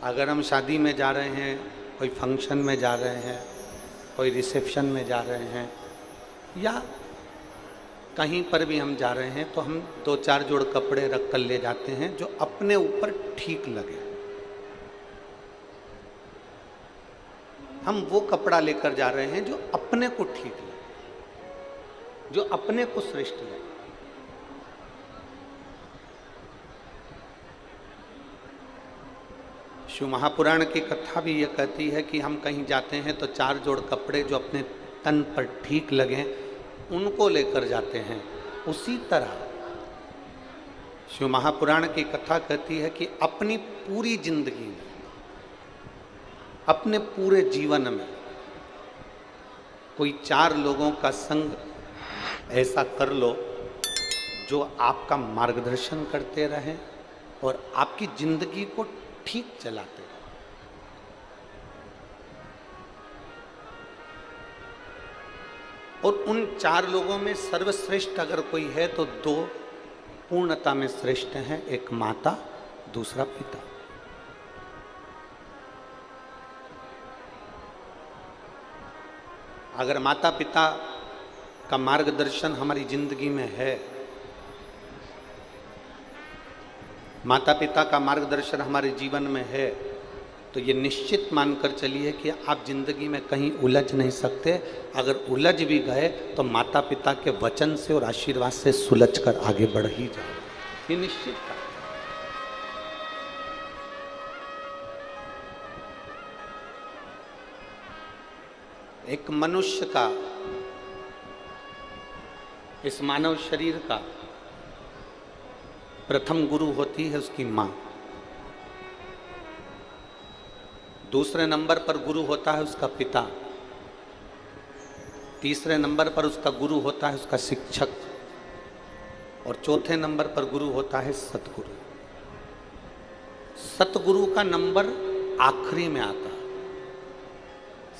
अगर हम शादी में जा रहे हैं, कोई फंक्शन में जा रहे हैं, कोई रिसेप्शन में जा रहे हैं या कहीं पर भी हम जा रहे हैं, तो हम 2-4 जोड़ कपड़े रख कर ले जाते हैं जो अपने ऊपर ठीक लगे। हम वो कपड़ा लेकर जा रहे हैं जो अपने को ठीक लगे, जो अपने को श्रेष्ठ लगे। शिव महापुराण की कथा भी ये कहती है कि हम कहीं जाते हैं तो 4 जोड़ कपड़े जो अपने तन पर ठीक लगें उनको लेकर जाते हैं। उसी तरह शिव महापुराण की कथा कहती है कि अपनी पूरी जिंदगी में, अपने पूरे जीवन में कोई 4 लोगों का संग ऐसा कर लो जो आपका मार्गदर्शन करते रहें और आपकी जिंदगी को ठीक चलाते रहें। और उन 4 लोगों में सर्वश्रेष्ठ अगर कोई है तो 2 पूर्णता में श्रेष्ठ हैं, एक माता, दूसरा पिता। अगर माता पिता का मार्गदर्शन हमारी जिंदगी में है, माता पिता का मार्गदर्शन हमारे जीवन में है, तो ये निश्चित मानकर चलिए कि आप जिंदगी में कहीं उलझ नहीं सकते। अगर उलझ भी गए तो माता पिता के वचन से और आशीर्वाद से सुलझ कर आगे बढ़ ही जाए, ये निश्चित है। एक मनुष्य का, इस मानव शरीर का प्रथम गुरु होती है उसकी मां, दूसरे नंबर पर गुरु होता है उसका पिता, तीसरे नंबर पर उसका गुरु होता है उसका शिक्षक और चौथे नंबर पर गुरु होता है सतगुरु। सतगुरु का नंबर आखिरी में आता है,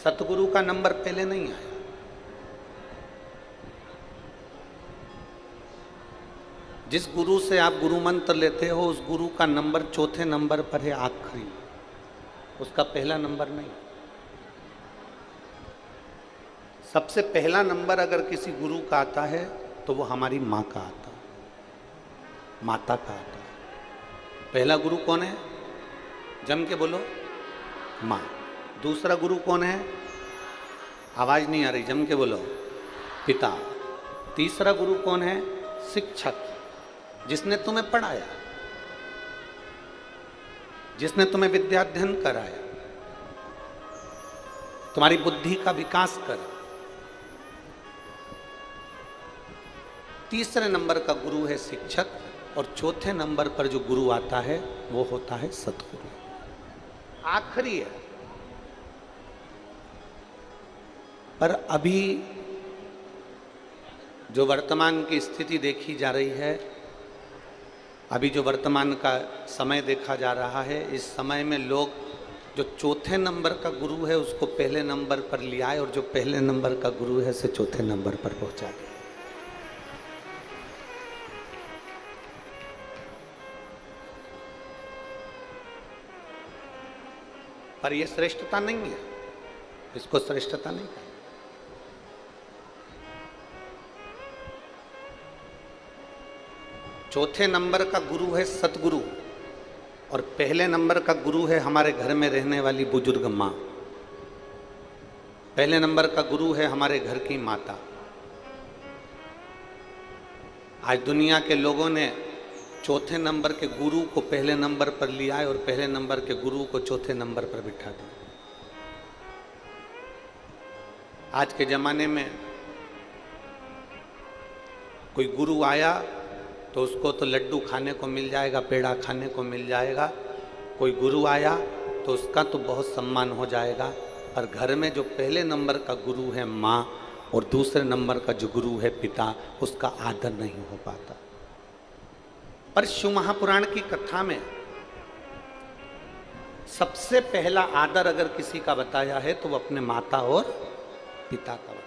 सतगुरु का नंबर पहले नहीं आया। जिस गुरु से आप गुरु मंत्र लेते हो उस गुरु का नंबर चौथे नंबर पर है, आखिरी, उसका पहला नंबर नहीं। सबसे पहला नंबर अगर किसी गुरु का आता है तो वो हमारी माँ का आता है, माता का आता है। पहला गुरु कौन है? जम के बोलो, माँ। दूसरा गुरु कौन है? आवाज नहीं आ रही, जम के बोलो, पिता। तीसरा गुरु कौन है? शिक्षक, जिसने तुम्हें पढ़ाया, जिसने तुम्हें विद्याध्ययन कराया, तुम्हारी बुद्धि का विकास करा। तीसरे नंबर का गुरु है शिक्षक और चौथे नंबर पर जो गुरु आता है वो होता है सतगुरु, आखिरी है। पर अभी जो वर्तमान की स्थिति देखी जा रही है, अभी जो वर्तमान का समय देखा जा रहा है, इस समय में लोग जो चौथे नंबर का गुरु है उसको पहले नंबर पर ले आए और जो पहले नंबर का गुरु है उसे चौथे नंबर पर पहुंचा दिया। पर यह श्रेष्ठता नहीं है, इसको श्रेष्ठता नहीं है। चौथे नंबर का गुरु है सतगुरु और पहले नंबर का गुरु है हमारे घर में रहने वाली बुजुर्ग माँ। पहले नंबर का गुरु है हमारे घर की माता। आज दुनिया के लोगों ने चौथे नंबर के गुरु को पहले नंबर पर लिया है और पहले नंबर के गुरु को चौथे नंबर पर बिठा दिया। आज के जमाने में कोई गुरु आया तो उसको तो लड्डू खाने को मिल जाएगा, पेड़ा खाने को मिल जाएगा। कोई गुरु आया तो उसका तो बहुत सम्मान हो जाएगा, पर घर में जो पहले नंबर का गुरु है माँ और दूसरे नंबर का जो गुरु है पिता, उसका आदर नहीं हो पाता। पर शिव महापुराण की कथा में सबसे पहला आदर अगर किसी का बताया है तो वो अपने माता और पिता का बताया।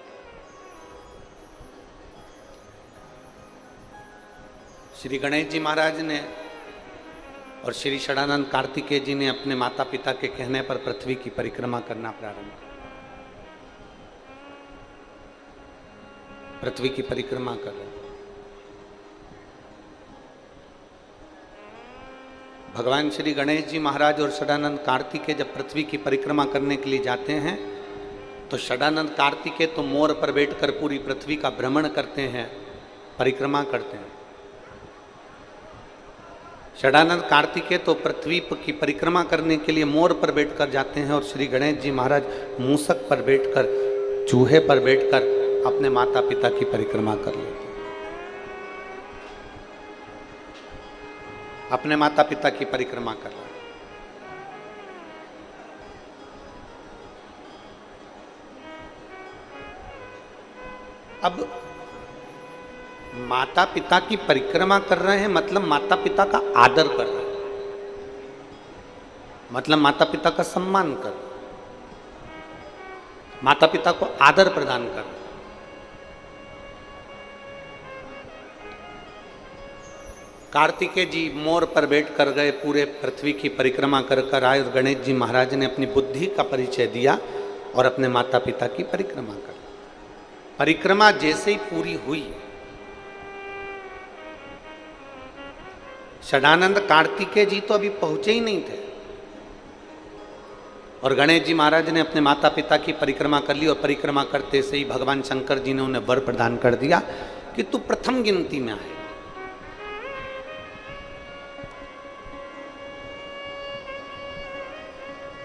श्री गणेश जी महाराज ने और श्री षडानंद कार्तिकेय जी ने अपने माता पिता के कहने पर पृथ्वी की परिक्रमा करना प्रारंभ किया। पृथ्वी की परिक्रमा कर रहे। भगवान श्री गणेश जी महाराज और षडानंद कार्तिकेय जब पृथ्वी की परिक्रमा करने के लिए जाते हैं तो षडानंद कार्तिकेय तो मोर पर बैठकर पूरी पृथ्वी का भ्रमण करते हैं, परिक्रमा करते हैं। षडानंद कार्तिकेय तो पृथ्वी की परिक्रमा करने के लिए मोर पर बैठकर जाते हैं और श्री गणेश जी महाराज मूसक पर बैठकर, चूहे पर बैठकर अपने माता पिता की परिक्रमा कर लेते हैं। अपने माता पिता की परिक्रमा कर रहे हैं। अब माता पिता की परिक्रमा कर रहे हैं मतलब माता पिता का आदर कर रहे हैं, मतलब माता पिता का सम्मान कर रहे हैं, माता पिता को आदर प्रदान कर रहे हैं। कार्तिकेय जी मोर पर बैठ कर गए, पूरे पृथ्वी की परिक्रमा कर कर आए और गणेश जी महाराज ने अपनी बुद्धि का परिचय दिया और अपने माता पिता की परिक्रमा कर। परिक्रमा जैसे ही पूरी हुई, षडानंद कार्तिकेय जी तो अभी पहुंचे ही नहीं थे और गणेश जी महाराज ने अपने माता पिता की परिक्रमा कर ली और परिक्रमा करते से ही भगवान शंकर जी ने उन्हें वर प्रदान कर दिया कि तू प्रथम गिनती में आए।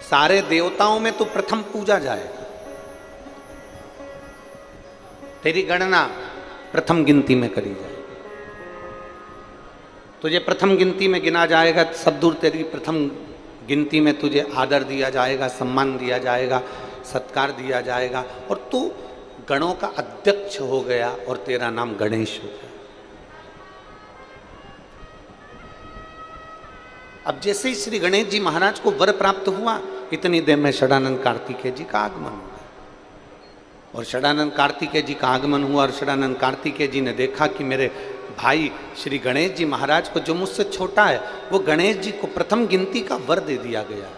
सारे देवताओं में तू प्रथम पूजा जाएगा, तेरी गणना प्रथम गिनती में करी जाएगी, तुझे प्रथम गिनती में गिना जाएगा। सब दूर तेरी प्रथम गिनती में तुझे आदर दिया जाएगा, सम्मान दिया जाएगा, सत्कार दिया जाएगा और तू गणों का अध्यक्ष हो गया और तेरा नाम गणेश हो गया। अब जैसे ही श्री गणेश जी महाराज को वर प्राप्त हुआ, इतनी देर में षडानंद कार्तिकेय जी का आगमन हुआ और षडानंद कार्तिकेय जी का आगमन हुआ और षडानंद कार्तिकेय जी ने देखा कि मेरे भाई श्री गणेश जी महाराज को, जो मुझसे छोटा है, वो गणेश जी को प्रथम गिनती का वर दे दिया गया।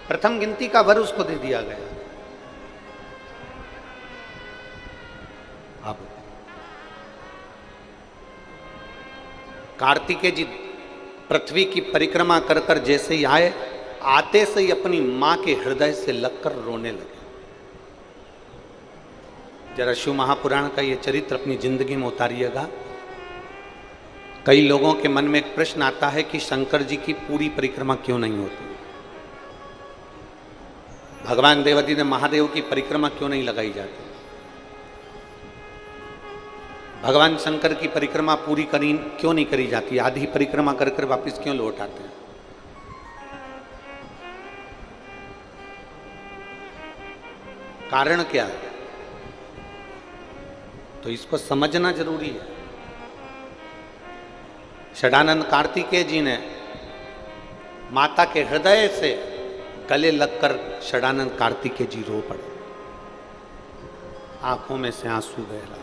प्रथम गिनती का वर उसको दे दिया गया। अब कार्तिकेय जी पृथ्वी की परिक्रमा कर कर जैसे ही आए, आते से ही अपनी मां के हृदय से लगकर रोने लगे। जरा शिव महापुराण का ये चरित्र अपनी जिंदगी में उतारिएगा। कई लोगों के मन में एक प्रश्न आता है कि शंकर जी की पूरी परिक्रमा क्यों नहीं होती, भगवान देवादिदेव ने महादेव की परिक्रमा क्यों नहीं लगाई जाती, भगवान शंकर की परिक्रमा पूरी क्यों नहीं करी जाती, आधी परिक्रमा कर कर वापिस क्यों लौट आते हैं। कारण क्या है, तो इसको समझना जरूरी है। षडानंद कार्तिकेय जी ने माता के हृदय से गले लगकर षडानंद कार्तिकेय जी रो पड़े। आंखों में से आंसू बह रहा,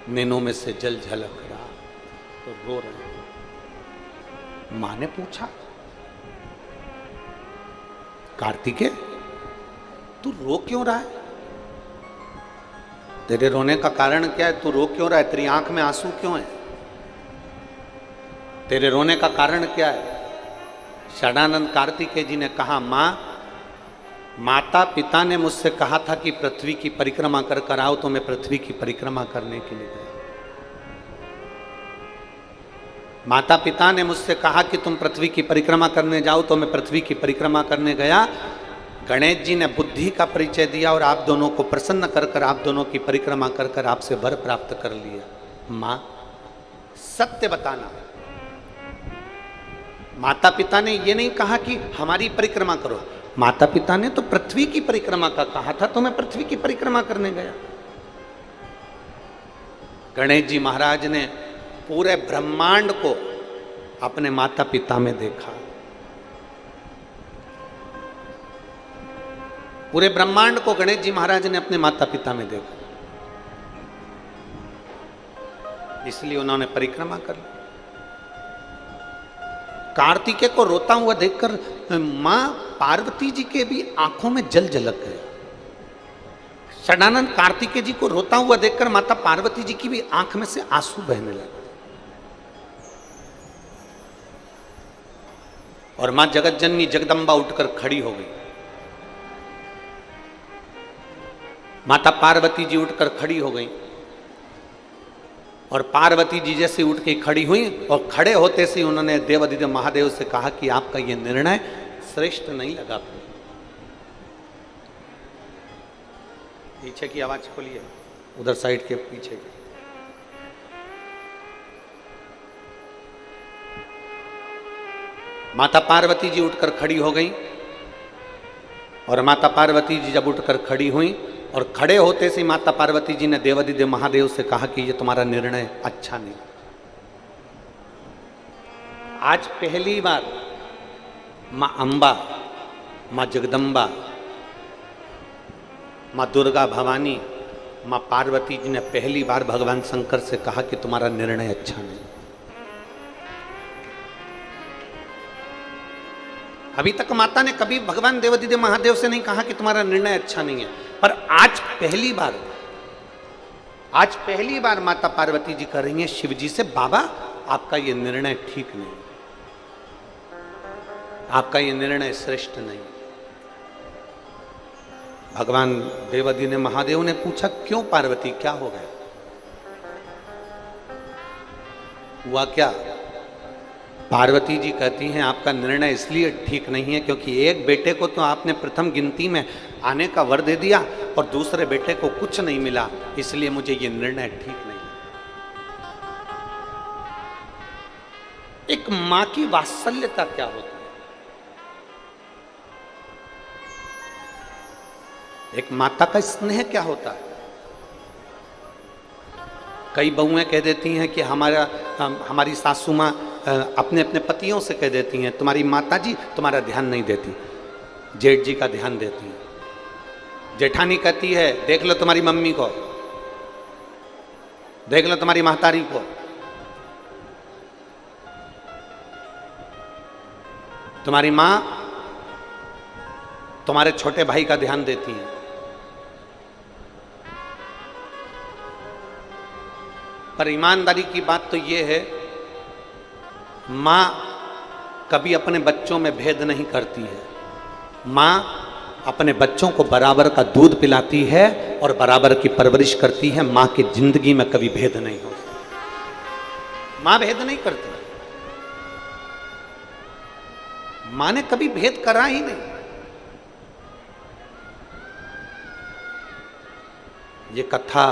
नैनों में से जल झलक रहा तो रो रहे। मां ने पूछा, कार्तिकेय तू रो क्यों रहा है, तेरे रोने का कारण क्या है, तू रो क्यों रहा है, तेरी आंख में आंसू क्यों है, तेरे रोने का कारण क्या है। षडानंद कार्तिकेय जी ने कहा, मां, माता पिता ने मुझसे कहा था कि पृथ्वी की परिक्रमा कर कर आओ, तो मैं पृथ्वी की परिक्रमा करने के लिए गया। माता पिता ने मुझसे कहा कि तुम पृथ्वी की परिक्रमा करने जाओ, तो मैं पृथ्वी की परिक्रमा करने गया। गणेश जी ने बुद्धि का परिचय दिया और आप दोनों को प्रसन्न कर कर आप दोनों की परिक्रमा कर कर आपसे वर प्राप्त कर लिया। मां, सत्य बताना, माता पिता ने ये नहीं कहा कि हमारी परिक्रमा करो, माता पिता ने तो पृथ्वी की परिक्रमा का कहा था, तो मैं पृथ्वी की परिक्रमा करने गया। गणेश जी महाराज ने पूरे ब्रह्मांड को अपने माता पिता में देखा, पूरे ब्रह्मांड को गणेश जी महाराज ने अपने माता पिता में देखा। इसलिए उन्होंने परिक्रमा कर ली। कार्तिकेय को रोता हुआ देखकर मां पार्वती जी के भी आंखों में जल झलक गए। षडानंद कार्तिकेय जी को रोता हुआ देखकर माता पार्वती जी की भी आंख में से आंसू बहने लगे। और मां जगत जननी जगदम्बा उठकर खड़ी हो गई। माता पार्वती जी उठकर खड़ी हो गई और पार्वती जी जैसे उठ के खड़ी हुई और खड़े होते से उन्होंने देवाधिदेव महादेव से कहा कि आपका यह निर्णय श्रेष्ठ नहीं लगा। पीछे की आवाज खोलिए, उधर साइड के पीछे की। माता पार्वती जी उठकर खड़ी हो गई और माता पार्वती जी जब उठकर खड़ी हुई और खड़े होते से माता पार्वती जी ने देवाधिदेव महादेव से कहा कि ये तुम्हारा निर्णय अच्छा नहीं। आज पहली बार मां अंबा, मां जगदम्बा, मां दुर्गा भवानी, मां पार्वती जी ने पहली बार भगवान शंकर से कहा कि तुम्हारा निर्णय अच्छा नहीं। अभी तक माता ने कभी भगवान देवाधिदेव महादेव से नहीं कहा कि तुम्हारा निर्णय अच्छा नहीं है, पर आज पहली बार माता पार्वती जी कह रही हैं शिव जी से, बाबा आपका यह निर्णय ठीक नहीं, आपका यह निर्णय श्रेष्ठ नहीं। भगवान देवाधिदेव महादेव ने पूछा, क्यों पार्वती, क्या हो गया, हुआ क्या? पार्वती जी कहती हैं आपका निर्णय इसलिए ठीक नहीं है क्योंकि एक बेटे को तो आपने प्रथम गिनती में आने का वर दे दिया और दूसरे बेटे को कुछ नहीं मिला, इसलिए मुझे ये निर्णय ठीक नहीं। एक मां की वात्सल्यता क्या होती है, एक माता का स्नेह क्या होता है। कई बहुएं कह देती हैं कि हमारी सासू मां अपने अपने पतियों से कह देती हैं तुम्हारी माता जी तुम्हारा ध्यान नहीं देती, जेठ जी का ध्यान देती है। जेठानी कहती है देख लो तुम्हारी मम्मी को, देख लो तुम्हारी महतारी को। तुम्हारी मां तुम्हारे छोटे भाई का ध्यान देती है। पर ईमानदारी की बात तो यह है, मां कभी अपने बच्चों में भेद नहीं करती है। मां अपने बच्चों को बराबर का दूध पिलाती है और बराबर की परवरिश करती है। मां की जिंदगी में कभी भेद नहीं होता, मां भेद नहीं करती, मां ने कभी भेद करा ही नहीं। ये कथा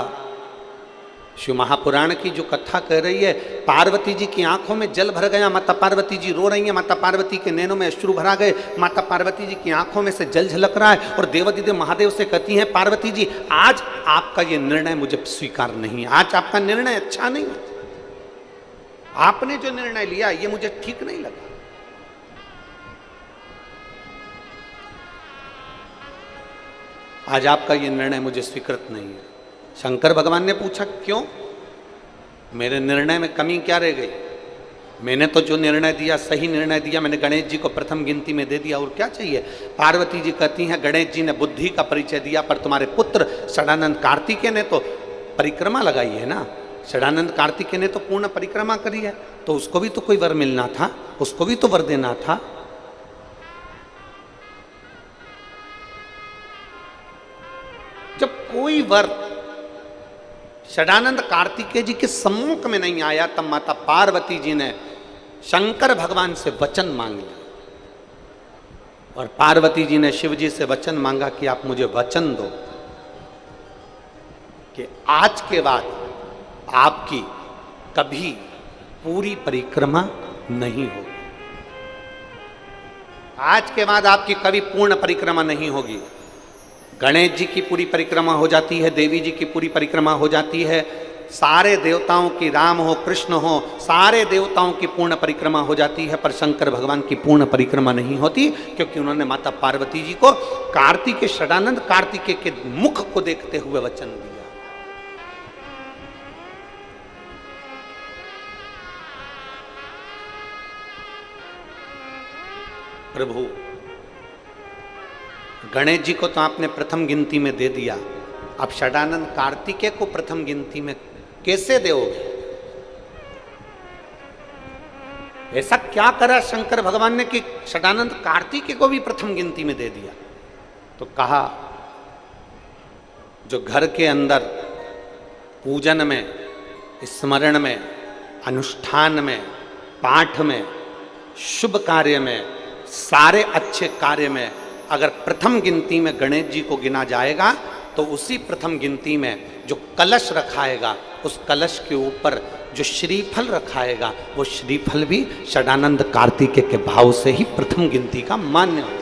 शिव महापुराण की जो कथा कह रही है, पार्वती जी की आंखों में जल भर गया, माता पार्वती जी रो रही हैं, माता पार्वती के नैनों में अश्रु भरा गए, माता पार्वती जी की आंखों में से जल झलक रहा है और देवाधिदेव महादेव से कहती हैं पार्वती जी आज आपका ये निर्णय मुझे स्वीकार नहीं, आज आपका निर्णय अच्छा नहीं, आपने जो निर्णय लिया ये मुझे ठीक नहीं लगा। आज आपका ये निर्णय मुझे स्वीकृत नहीं है। शंकर भगवान ने पूछा क्यों, मेरे निर्णय में कमी क्या रह गई? मैंने तो जो निर्णय दिया सही निर्णय दिया, मैंने गणेश जी को प्रथम गिनती में दे दिया, और क्या चाहिए? पार्वती जी कहती हैं गणेश जी ने बुद्धि का परिचय दिया, पर तुम्हारे पुत्र षडानंद कार्तिकेय ने तो परिक्रमा लगाई है ना, षडानंद कार्तिकेय ने तो पूर्ण परिक्रमा करी है, तो उसको भी तो कोई वर मिलना था, उसको भी तो वर देना था। जब कोई वर षडानंद कार्तिकेय जी के सम्मुख में नहीं आया, तब माता पार्वती जी ने शंकर भगवान से वचन मांग लिया और पार्वती जी ने शिव जी से वचन मांगा कि आप मुझे वचन दो कि आज के बाद आपकी कभी पूरी परिक्रमा नहीं होगी, आज के बाद आपकी कभी पूर्ण परिक्रमा नहीं होगी। गणेश जी की पूरी परिक्रमा हो जाती है, देवी जी की पूरी परिक्रमा हो जाती है, सारे देवताओं की, राम हो कृष्ण हो, सारे देवताओं की पूर्ण परिक्रमा हो जाती है, पर शंकर भगवान की पूर्ण परिक्रमा नहीं होती, क्योंकि उन्होंने माता पार्वती जी को कार्तिकेय, षडानंद कार्तिकेय के मुख को देखते हुए वचन दिया। प्रभु गणेश जी को तो आपने प्रथम गिनती में दे दिया, अब षडानंद कार्तिकेय को प्रथम गिनती में कैसे दोगे? ऐसा क्या करा शंकर भगवान ने कि षडानंद कार्तिकेय को भी प्रथम गिनती में दे दिया? तो कहा जो घर के अंदर पूजन में, स्मरण में, अनुष्ठान में, पाठ में, शुभ कार्य में, सारे अच्छे कार्य में अगर प्रथम गिनती में गणेश जी को गिना जाएगा तो उसी प्रथम गिनती में जो कलश रखाएगा, उस कलश के ऊपर जो श्रीफल रखाएगा, वो श्रीफल भी षडानंद कार्तिकेय के भाव से ही प्रथम गिनती का मान्य होगा।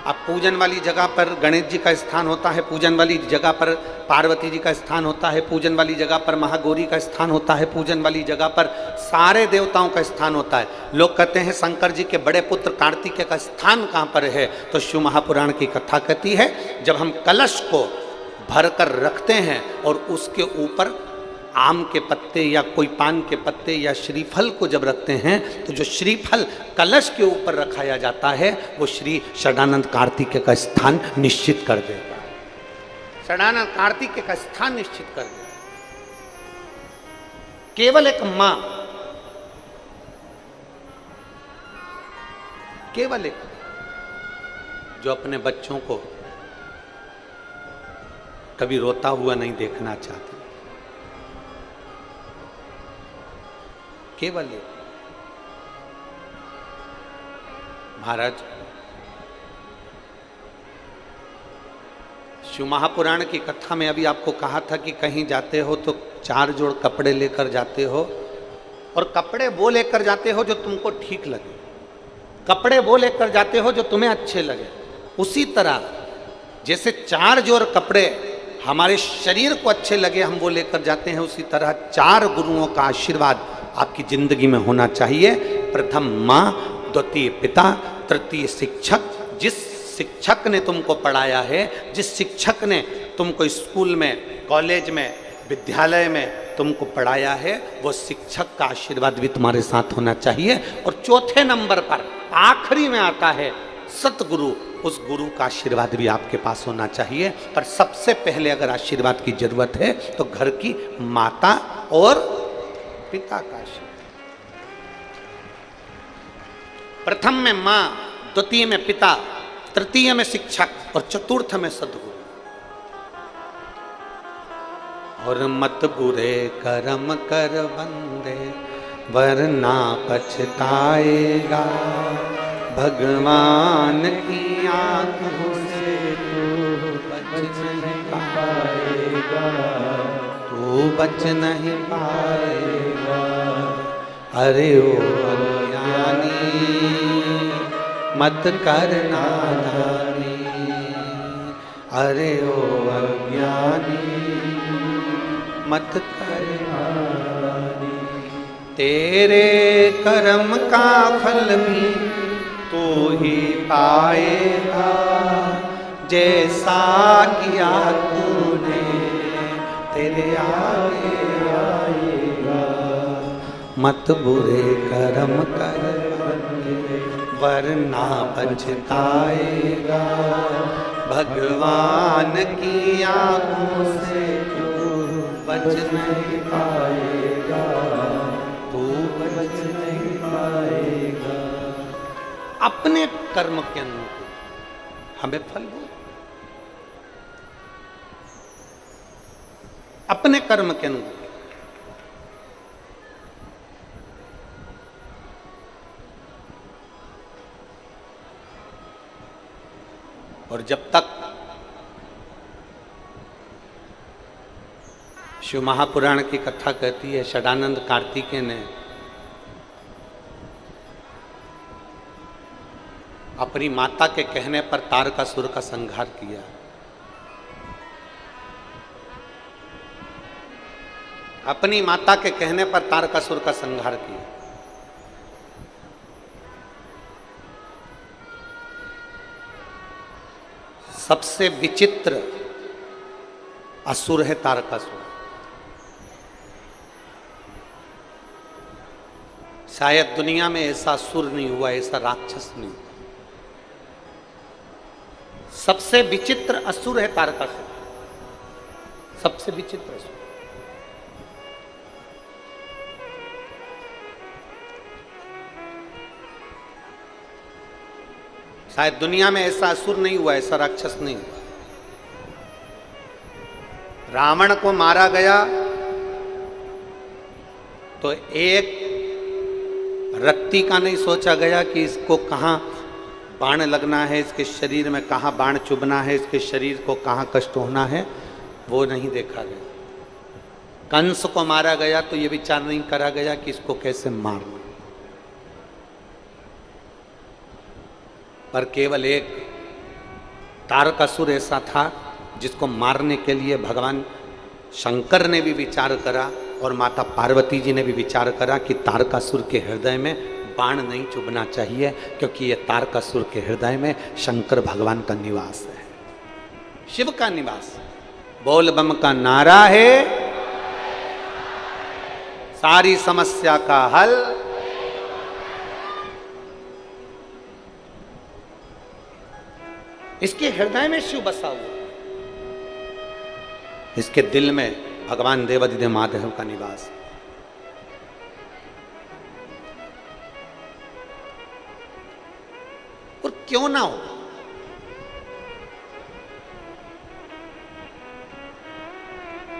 अब पूजन वाली जगह पर गणेश जी का स्थान होता है, पूजन वाली जगह पर पार्वती जी का स्थान होता है, पूजन वाली जगह पर महागौरी का स्थान होता है, पूजन वाली जगह पर सारे देवताओं का स्थान होता है। लोग कहते हैं शंकर जी के बड़े पुत्र कार्तिकेय का स्थान कहाँ पर है? तो शिव महापुराण की कथा कहती है जब हम कलश को भरकर रखते हैं और उसके ऊपर आम के पत्ते या कोई पान के पत्ते या श्रीफल को जब रखते हैं तो जो श्रीफल कलश के ऊपर रखाया जाता है वो श्री षडानंद कार्तिकेय का स्थान निश्चित कर देगा। षडानंद कार्तिकेय का स्थान निश्चित कर देगा। केवल एक मां, केवल एक जो अपने बच्चों को कभी रोता हुआ नहीं देखना चाहती, केवल एक। महाराज शिव महापुराण की कथा में अभी आपको कहा था कि कहीं जाते हो तो 4 जोड़ कपड़े लेकर जाते हो और कपड़े वो लेकर जाते हो जो तुमको ठीक लगे, कपड़े वो लेकर जाते हो जो तुम्हें अच्छे लगे। उसी तरह जैसे 4 जोड़ कपड़े हमारे शरीर को अच्छे लगे हम वो लेकर जाते हैं, उसी तरह 4 गुरुओं का आशीर्वाद आपकी जिंदगी में होना चाहिए। प्रथम माँ, द्वितीय पिता, तृतीय शिक्षक। जिस शिक्षक ने तुमको पढ़ाया है, जिस शिक्षक ने तुमको स्कूल में, कॉलेज में, विद्यालय में तुमको पढ़ाया है, वो शिक्षक का आशीर्वाद भी तुम्हारे साथ होना चाहिए। और चौथे नंबर पर आखिरी में आता है सतगुरु, उस गुरु का आशीर्वाद भी आपके पास होना चाहिए। पर सबसे पहले अगर आशीर्वाद की जरूरत है तो घर की माता और पिता का आशीर्वाद। प्रथम में मां, द्वितीय में पिता, तृतीय में शिक्षक और चतुर्थ में सद्गुरु। और मत बुरे कर्म कर बंदे वरना पछताएगा, भगवान की आंखों से तू बच नहीं पाएगा, तू बच नहीं पाएगा। अरे ओ अज्ञानी मत करना नादानी, अरे ओ अज्ञानी मत करना नादानी। तेरे कर्म का फल भी तू ही पाएगा, जैसा किया तूने तेरे आगे आएगा। मत बुरे कर्म कर वरना पछताएगा, भगवान की आंखों से तू बच नहीं पाएगा, तू बच नहीं पाएगा। अपने कर्म के अनुकूल हमें फल हो, अपने कर्म के अनुकूल। और जब तक शिव महापुराण की कथा कहती है षडानंद कार्तिकेय ने अपनी माता के कहने पर तारकासुर का संहार किया। अपनी माता के कहने पर तारकासुर का संहार किया। सबसे विचित्र असुर है तारकासुर। शायद दुनिया में ऐसा असुर नहीं हुआ, ऐसा राक्षस नहीं हुआ। सबसे विचित्र असुर है तारकासुर, सबसे विचित्र असुर। शायद दुनिया में ऐसा असुर नहीं हुआ, ऐसा राक्षस नहीं हुआ। रावण को मारा गया तो एक रत्ती का नहीं सोचा गया कि इसको कहां बाण लगना है, इसके शरीर में कहां बाण चुभना है, इसके शरीर को कहां कष्ट होना है, वो नहीं देखा गया। कंस को मारा गया तो ये विचार नहीं करा गया कि इसको कैसे मारना, पर केवल एक तारकासुर ऐसा था जिसको मारने के लिए भगवान शंकर ने भी विचार करा और माता पार्वती जी ने भी विचार करा कि तारकासुर के हृदय में बाण नहीं चुभना चाहिए, क्योंकि ये तारकासुर के हृदय में शंकर भगवान का निवास है, शिव का निवास। बोल बम का नारा है, सारी समस्या का हल। इसके हृदय में शिव बसा हुआ, इसके दिल में भगवान देवाधिदेव महादेव का निवास। और क्यों ना हो,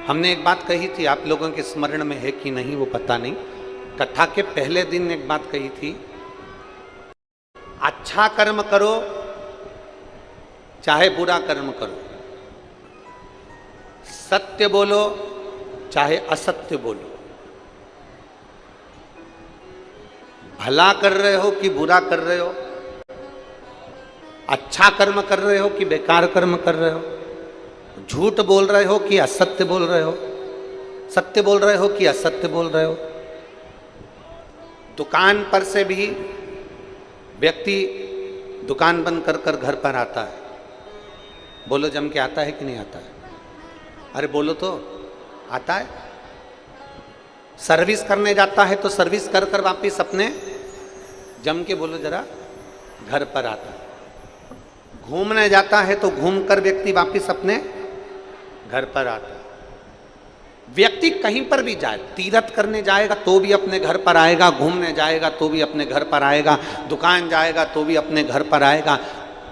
हमने एक बात कही थी, आप लोगों के स्मरण में है कि नहीं वो पता नहीं। कथा के पहले दिन एक बात कही थी, अच्छा कर्म करो चाहे बुरा कर्म करो, सत्य बोलो चाहे असत्य बोलो, भला कर रहे हो कि बुरा कर रहे हो, अच्छा कर्म कर रहे हो कि बेकार कर्म कर रहे हो, झूठ बोल रहे हो कि असत्य बोल रहे हो, सत्य बोल रहे हो कि असत्य बोल रहे हो। दुकान पर से भी व्यक्ति दुकान बंद कर कर घर पर आता है, बोलो जम के आता है कि नहीं आता है? अरे बोलो तो, आता है। सर्विस करने जाता है तो सर्विस कर कर वापिस अपने जम के बोलो जरा घर पर आता है। घूमने जाता है तो घूम कर व्यक्ति वापिस अपने घर पर आता है। व्यक्ति कहीं पर भी जाए, तीर्थ करने जाएगा तो भी अपने घर पर आएगा, घूमने जाएगा तो भी अपने घर पर आएगा, दुकान जाएगा तो भी अपने घर पर आएगा,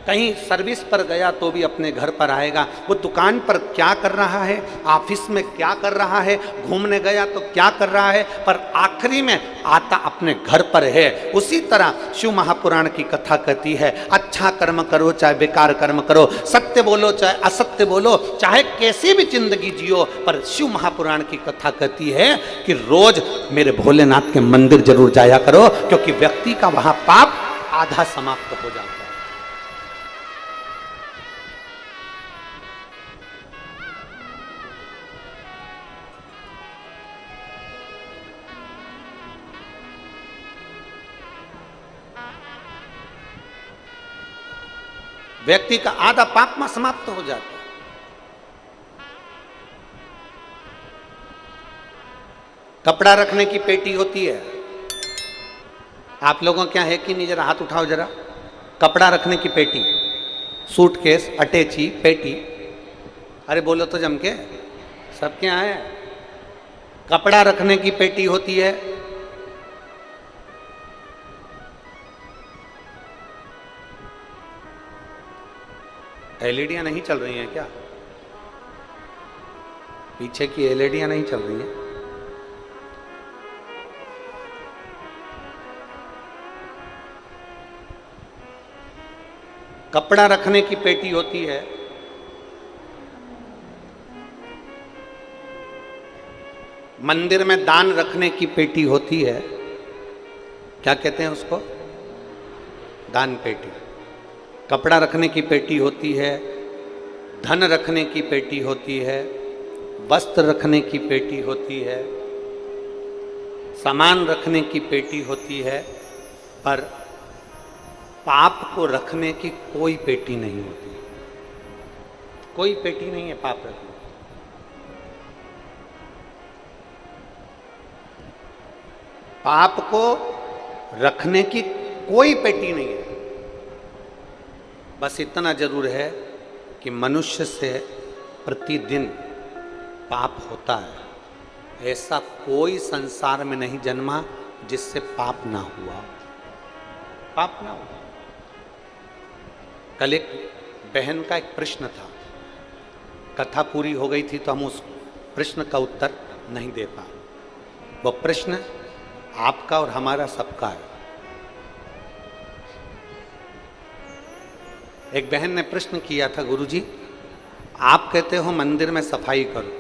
कहीं सर्विस पर गया तो भी अपने घर पर आएगा। वो दुकान पर क्या कर रहा है, ऑफिस में क्या कर रहा है, घूमने गया तो क्या कर रहा है, पर आखिरी में आता अपने घर पर है। उसी तरह शिव महापुराण की कथा कहती है, अच्छा कर्म करो चाहे बेकार कर्म करो, सत्य बोलो चाहे असत्य बोलो, चाहे कैसी भी जिंदगी जियो, पर शिव महापुराण की कथा कहती है कि रोज मेरे भोलेनाथ के मंदिर जरूर जाया करो, क्योंकि व्यक्ति का वहां पाप आधा समाप्त हो जाता है। व्यक्ति का आधा पाप में समाप्त हो जाता है। कपड़ा रखने की पेटी होती है, आप लोगों क्या है कि नहीं, जरा हाथ उठाओ जरा। कपड़ा रखने की पेटी, सूटकेस, अटैची, पेटी, अरे बोलो तो जम के, सब क्या है? कपड़ा रखने की पेटी होती है, एलईडियां नहीं चल रही हैं क्या? पीछे की एलईडियां नहीं चल रही हैं? कपड़ा रखने की पेटी होती है, मंदिर में दान रखने की पेटी होती है, क्या कहते हैं उसको? दान पेटी। कपड़ा रखने की पेटी होती है, धन रखने की पेटी होती है, वस्त्र रखने की पेटी होती है, सामान रखने की पेटी होती है, पर पाप को रखने की कोई पेटी नहीं होती। कोई पेटी नहीं है पाप रखने। पाप को रखने की कोई पेटी नहीं है। बस इतना जरूर है कि मनुष्य से प्रतिदिन पाप होता है। ऐसा कोई संसार में नहीं जन्मा जिससे पाप ना हुआ, पाप ना हुआ। कल एक बहन का एक प्रश्न था, कथा पूरी हो गई थी तो हम उस प्रश्न का उत्तर नहीं दे पाए। वो प्रश्न आपका और हमारा सबका है। एक बहन ने प्रश्न किया था, गुरुजी आप कहते हो मंदिर में सफाई करो,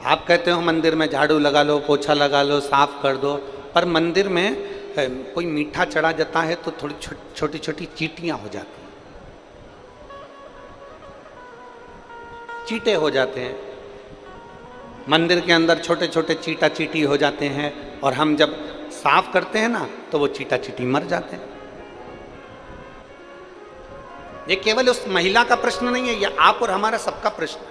आप कहते हो मंदिर में झाड़ू लगा लो, पोछा लगा लो, साफ कर दो, पर मंदिर में कोई मीठा चढ़ा जाता है तो थोड़ी छोटी छोटी चींटियां हो जाती हैं, चींटे हो जाते हैं मंदिर के अंदर, छोटे छोटे चीटा चीटी हो जाते हैं, और हम जब साफ करते हैं ना तो वो चीटा चीटी मर जाते हैं। ये केवल उस महिला का प्रश्न नहीं है, ये आप और हमारा सबका प्रश्न है।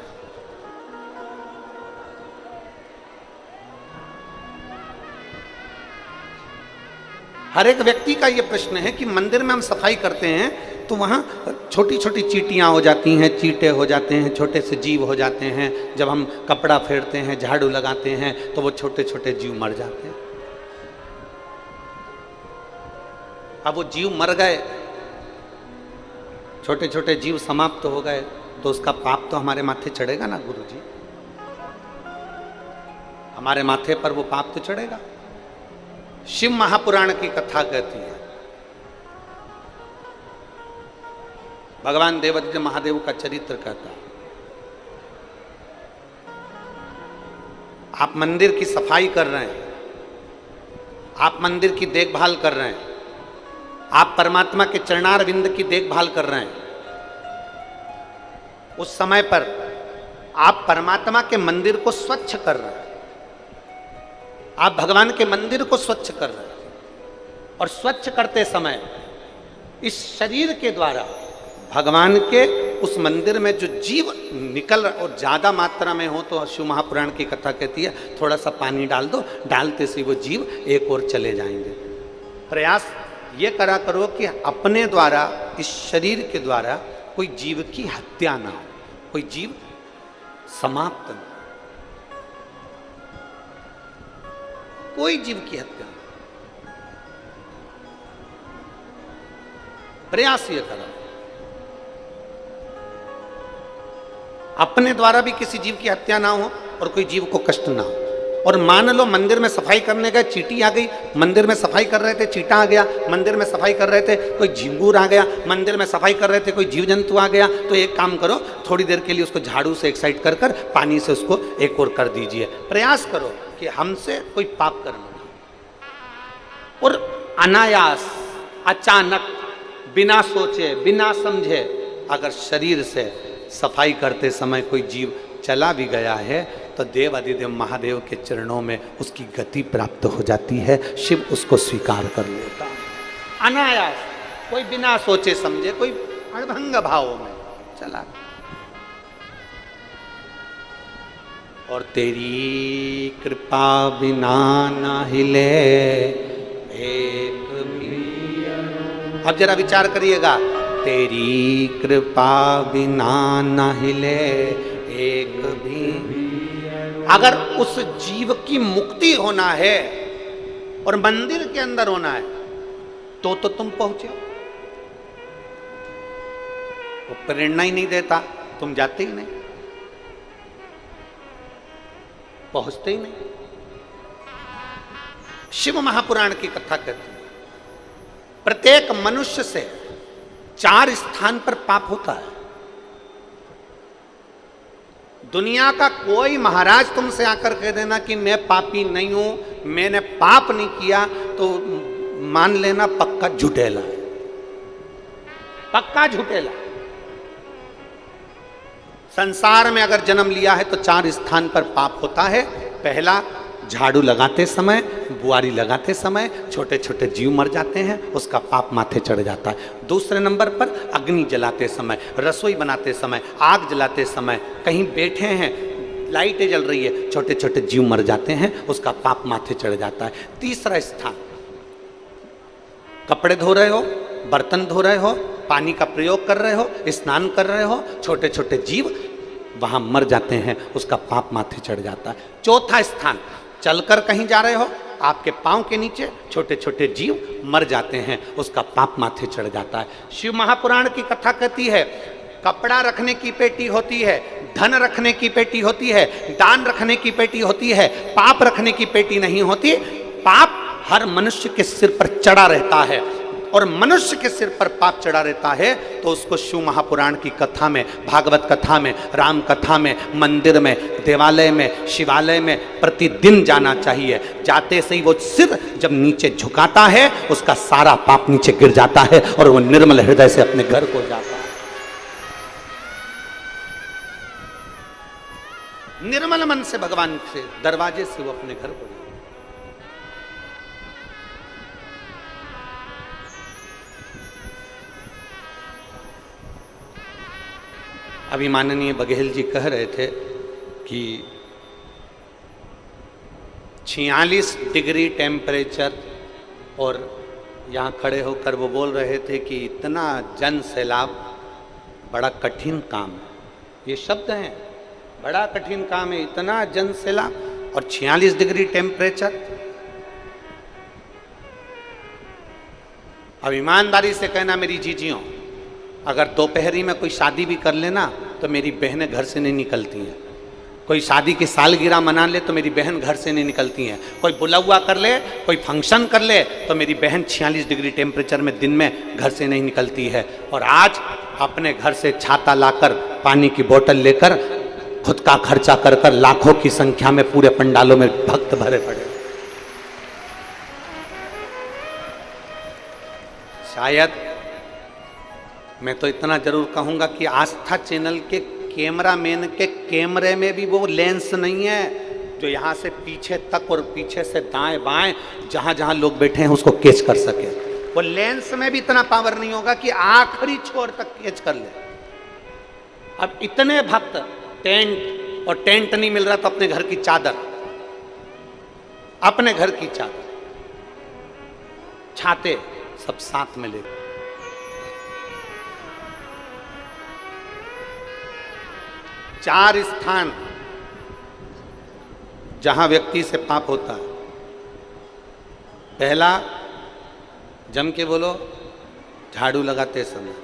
हर एक व्यक्ति का ये प्रश्न है कि मंदिर में हम सफाई करते हैं तो वहाँ छोटी छोटी चींटियाँ हो जाती हैं, चींटे हो जाते हैं, छोटे से जीव हो जाते हैं। जब हम कपड़ा फेरते हैं, झाड़ू लगाते हैं तो वो छोटे छोटे जीव मर जाते हैं। अब वो जीव मर गए, छोटे छोटे जीव समाप्त हो गए, तो उसका पाप तो हमारे माथे चढ़ेगा ना गुरुजी, हमारे माथे पर वो पाप तो चढ़ेगा। शिव महापुराण की कथा कहती है, भगवान देवादित्य महादेव का चरित्र कहता है। आप मंदिर की सफाई कर रहे हैं, आप मंदिर की देखभाल कर रहे हैं, आप परमात्मा के चरणार विंद की देखभाल कर रहे हैं। उस समय पर आप परमात्मा के मंदिर को स्वच्छ कर रहे हैं, आप भगवान के मंदिर को स्वच्छ कर रहे हैं, और स्वच्छ करते समय इस शरीर के द्वारा भगवान के उस मंदिर में जो जीव निकल और ज़्यादा मात्रा में हो तो शिव महापुराण की कथा कहती है थोड़ा सा पानी डाल दो, डालते से वो जीव एक और चले जाएंगे। प्रयास ये करा करो कि अपने द्वारा, इस शरीर के द्वारा कोई जीव की हत्या ना हो, कोई जीव समाप्त ना, कोई जीव की हत्या ना। प्रयास ये करो अपने द्वारा भी किसी जीव की हत्या ना हो और कोई जीव को कष्ट ना हो। और मान लो मंदिर में सफाई करने गए, चींटी आ गई, मंदिर में सफाई कर रहे थे चींटा आ गया, मंदिर में सफाई कर रहे थे कोई झिंगूर आ गया, मंदिर में सफाई कर रहे थे कोई जीव जंतु आ गया, तो एक काम करो, थोड़ी देर के लिए उसको झाड़ू से एक साइड कर कर पानी से उसको एक और कर दीजिए। प्रयास करो कि हमसे कोई पाप कर्म ना, और अनायास, अचानक, बिना सोचे, बिना समझे अगर शरीर से सफाई करते समय कोई जीव चला भी गया है तो देव अधिदेव महादेव के चरणों में उसकी गति प्राप्त हो जाती है, शिव उसको स्वीकार कर लेता है अनायास, कोई बिना सोचे समझे, कोई अणभंग भाव में चला। और तेरी कृपा बिना न हिले एक भी। अब जरा विचार करिएगा, तेरी कृपा बिना न हिले एक भी। अगर उस जीव की मुक्ति होना है और मंदिर के अंदर होना है तो तुम पहुंचे। वो प्रेरणा ही नहीं देता, तुम जाते ही नहीं, पहुंचते ही नहीं। शिव महापुराण की कथा कहती है प्रत्येक मनुष्य से 4 स्थान पर पाप होता है। दुनिया का कोई महाराज तुमसे आकर कह देना कि मैं पापी नहीं हूं, मैंने पाप नहीं किया, तो मान लेना पक्का झुठेला है, पक्का झुठेला। संसार में अगर जन्म लिया है तो 4 स्थान पर पाप होता है। पहला, झाड़ू लगाते समय, बुआरी लगाते समय छोटे छोटे जीव मर जाते हैं, उसका पाप माथे चढ़ जाता है। दूसरे नंबर पर अग्नि जलाते समय, रसोई बनाते समय, आग जलाते समय, कहीं बैठे हैं, लाइटें जल रही है, छोटे छोटे जीव मर जाते हैं, उसका पाप माथे चढ़ जाता है। तीसरा स्थान, कपड़े धो रहे हो, बर्तन धो रहे हो, पानी का प्रयोग कर रहे हो, स्नान कर रहे हो, छोटे छोटे जीव वहां मर जाते हैं, उसका पाप माथे चढ़ जाता है। चौथा स्थान, चलकर कहीं जा रहे हो, आपके पांव के नीचे छोटे छोटे जीव मर जाते हैं, उसका पाप माथे चढ़ जाता है। शिव महापुराण की कथा कहती है, कपड़ा रखने की पेटी होती है, धन रखने की पेटी होती है, दान रखने की पेटी होती है, पाप रखने की पेटी नहीं होती। पाप हर मनुष्य के सिर पर चढ़ा रहता है, और मनुष्य के सिर पर पाप चढ़ा रहता है तो उसको शिव महापुराण की कथा में, भागवत कथा में, राम कथा में, मंदिर में, देवालय में, शिवालय में प्रतिदिन जाना चाहिए। जाते से ही वो सिर जब नीचे झुकाता है, उसका सारा पाप नीचे गिर जाता है और वो निर्मल हृदय से अपने घर को जाता है। निर्मल मन से भगवान से दरवाजे से वो अपने घर को जाता है। अभी माननीय बघेल जी कह रहे थे कि 46 डिग्री टेम्परेचर, और यहाँ खड़े होकर वो बोल रहे थे कि इतना जन सैलाब बड़ा कठिन काम है। ये शब्द हैं, बड़ा कठिन काम है, इतना जन सैलाब और 46 डिग्री टेम्परेचर। अब ईमानदारी से कहना मेरी जीजियों, अगर दोपहरी में कोई शादी भी कर लेना तो मेरी बहनें घर से नहीं निकलती हैं। कोई शादी की सालगिरह मना ले तो मेरी बहन घर से नहीं निकलती हैं। कोई बुलावा कर ले, कोई फंक्शन कर ले तो मेरी बहन 46 डिग्री टेम्परेचर में दिन में घर से नहीं निकलती है। और आज अपने घर से छाता लाकर, पानी की बोतल लेकर, खुद का खर्चा कर कर लाखों की संख्या में पूरे पंडालों में भक्त भरे पड़े। शायद मैं तो इतना जरूर कहूंगा कि आस्था चैनल के कैमरामैन के कैमरे में भी वो लेंस नहीं है जो यहाँ से पीछे तक और पीछे से दाएं बाएं जहां जहां लोग बैठे हैं उसको कैच कर सके। वो लेंस में भी इतना पावर नहीं होगा कि आखिरी छोर तक कैच कर ले। अब इतने भक्त, टेंट, और टेंट नहीं मिल रहा तो अपने घर की चादर, अपने घर की चादर, छाते सब साथ में ले। चार स्थान जहां व्यक्ति से पाप होता है। पहला, जम के बोलो, झाड़ू लगाते समय।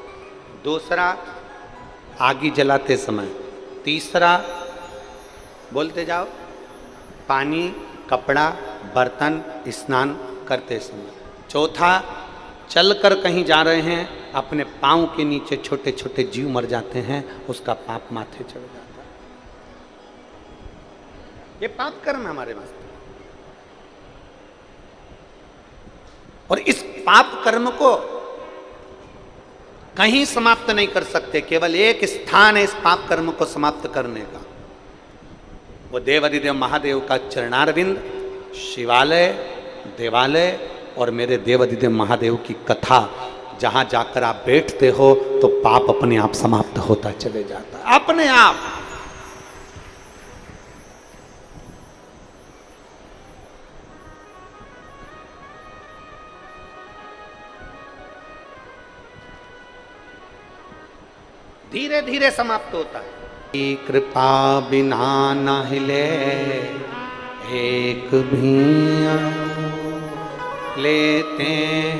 दूसरा, आगी जलाते समय। तीसरा, बोलते जाओ, पानी, कपड़ा, बर्तन, स्नान करते समय। चौथा, चलकर कहीं जा रहे हैं, अपने पांव के नीचे छोटे छोटे जीव मर जाते हैं, उसका पाप माथे चढ़ जाता है। ये पाप कर्म हमारे वास्ते, और इस पाप कर्म को कहीं समाप्त नहीं कर सकते। केवल एक स्थान है इस पाप कर्म को समाप्त करने का, वो देवाधिदेव महादेव का चरणारविंद, शिवालय, देवालय और मेरे देवाधिदेव महादेव की कथा। जहां जाकर आप बैठते हो तो पाप अपने आप समाप्त होता चले जाता है, अपने आप। धीरे धीरे समाप्त होता है। कृपा बिना न हिले एक भी, लेते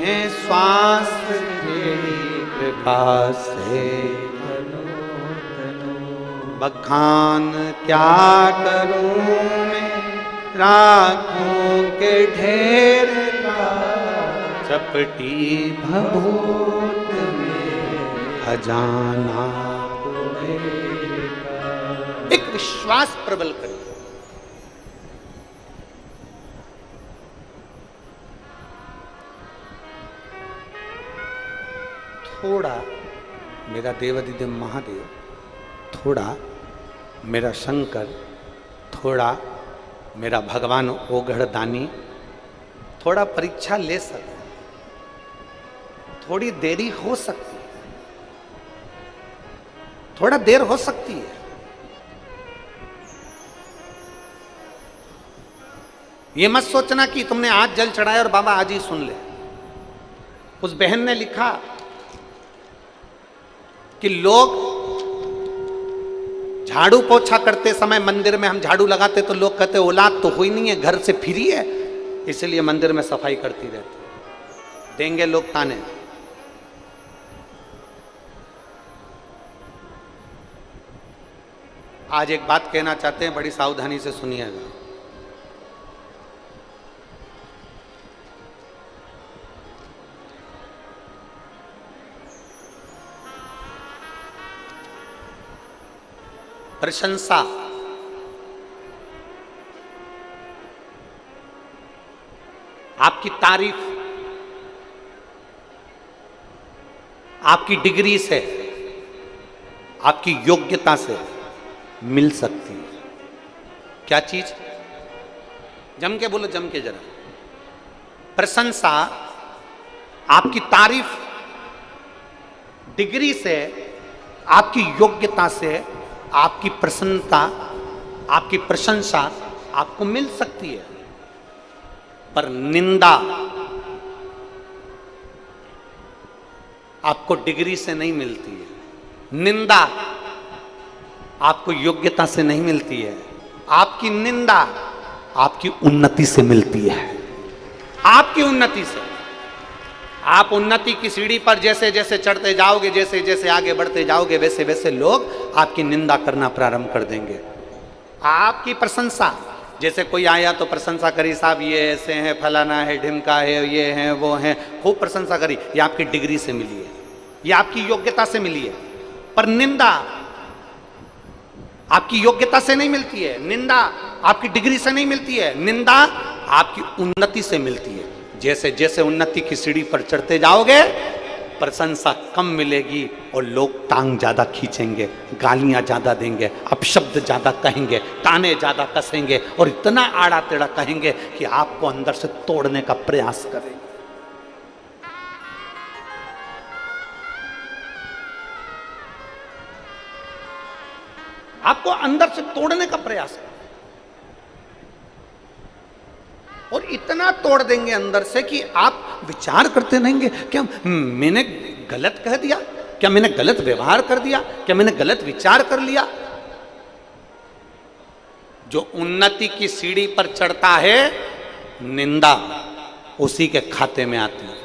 हैं श्वास तेरी कृपा से। बखान क्या करूं मैं राखों के ढेर का, चपटी भभूत में खजाना। एक विश्वास प्रबल करिए। थोड़ा मेरा देवाधिदेव महादेव, थोड़ा मेरा शंकर, थोड़ा मेरा भगवान ओघड़ दानी थोड़ा परीक्षा ले सकते, थोड़ी देरी हो सकती है, थोड़ा देर हो सकती है, ये मत सोचना कि तुमने आज जल चढ़ाया और बाबा आज ही सुन ले। उस बहन ने लिखा कि लोग झाड़ू पोछा करते समय मंदिर में हम झाड़ू लगाते तो लोग कहते औलाद तो हुई नहीं है, घर से फ्री है, इसलिए मंदिर में सफाई करती रहती। देंगे लोग ताने। आज एक बात कहना चाहते हैं, बड़ी सावधानी से सुनिएगा। प्रशंसा आपकी तारीफ आपकी डिग्री से, आपकी योग्यता से मिल सकती है। क्या चीज? जम के बोलो, जम के जरा। प्रशंसा आपकी तारीफ डिग्री से, आपकी योग्यता से, आपकी प्रसन्नता, आपकी प्रशंसा आपको मिल सकती है। पर निंदा आपको डिग्री से नहीं मिलती है। निंदा आपको योग्यता से नहीं मिलती है। आपकी निंदा आपकी उन्नति से मिलती है। आपकी उन्नति से। आप उन्नति की सीढ़ी पर जैसे जैसे चढ़ते जाओगे, जैसे जैसे आगे बढ़ते जाओगे, वैसे वैसे लोग आपकी निंदा करना प्रारंभ कर देंगे। आपकी प्रशंसा, जैसे कोई आया तो प्रशंसा करी, साहब ये ऐसे हैं, फलाना है, ढिमका है, ये है, वो है, खूब प्रशंसा करी, ये आपकी डिग्री से मिली है, ये आपकी योग्यता से मिली है। पर निंदा आपकी योग्यता से नहीं मिलती है, निंदा आपकी डिग्री से नहीं मिलती है, निंदा आपकी उन्नति से मिलती है। जैसे जैसे उन्नति की सीढ़ी पर चढ़ते जाओगे, प्रशंसा कम मिलेगी और लोग टांग ज्यादा खींचेंगे, गालियां ज्यादा देंगे, अपशब्द ज्यादा कहेंगे, ताने ज्यादा कसेंगे और इतना आड़ा टेढ़ा कहेंगे कि आपको अंदर से तोड़ने का प्रयास करेंगे। आपको अंदर से तोड़ने का प्रयास करें और इतना तोड़ देंगे अंदर से कि आप विचार करते रहेंगे, क्या मैंने गलत कह दिया, क्या मैंने गलत व्यवहार कर दिया, क्या मैंने गलत विचार कर लिया। जो उन्नति की सीढ़ी पर चढ़ता है, निंदा उसी के खाते में आती है।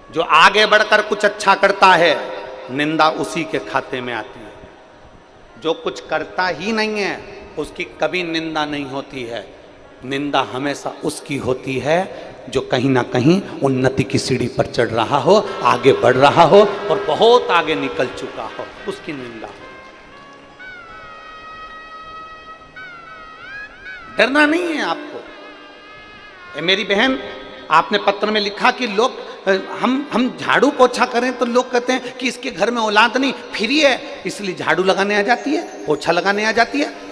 जो आगे बढ़कर कुछ अच्छा करता है, निंदा उसी के खाते में आती है। जो कुछ करता ही नहीं है, उसकी कभी निंदा नहीं होती है। निंदा हमेशा उसकी होती है जो कहीं ना कहीं उन्नति की सीढ़ी पर चढ़ रहा हो, आगे बढ़ रहा हो और बहुत आगे निकल चुका हो, उसकी निंदा। डरना नहीं है आपको। मेरी बहन, आपने पत्र में लिखा कि लोग हम झाड़ू पोछा करें तो लोग कहते हैं कि इसके घर में औलाद नहीं, फ्री है, इसलिए झाड़ू लगाने आ जाती है, पोछा लगाने आ जाती है।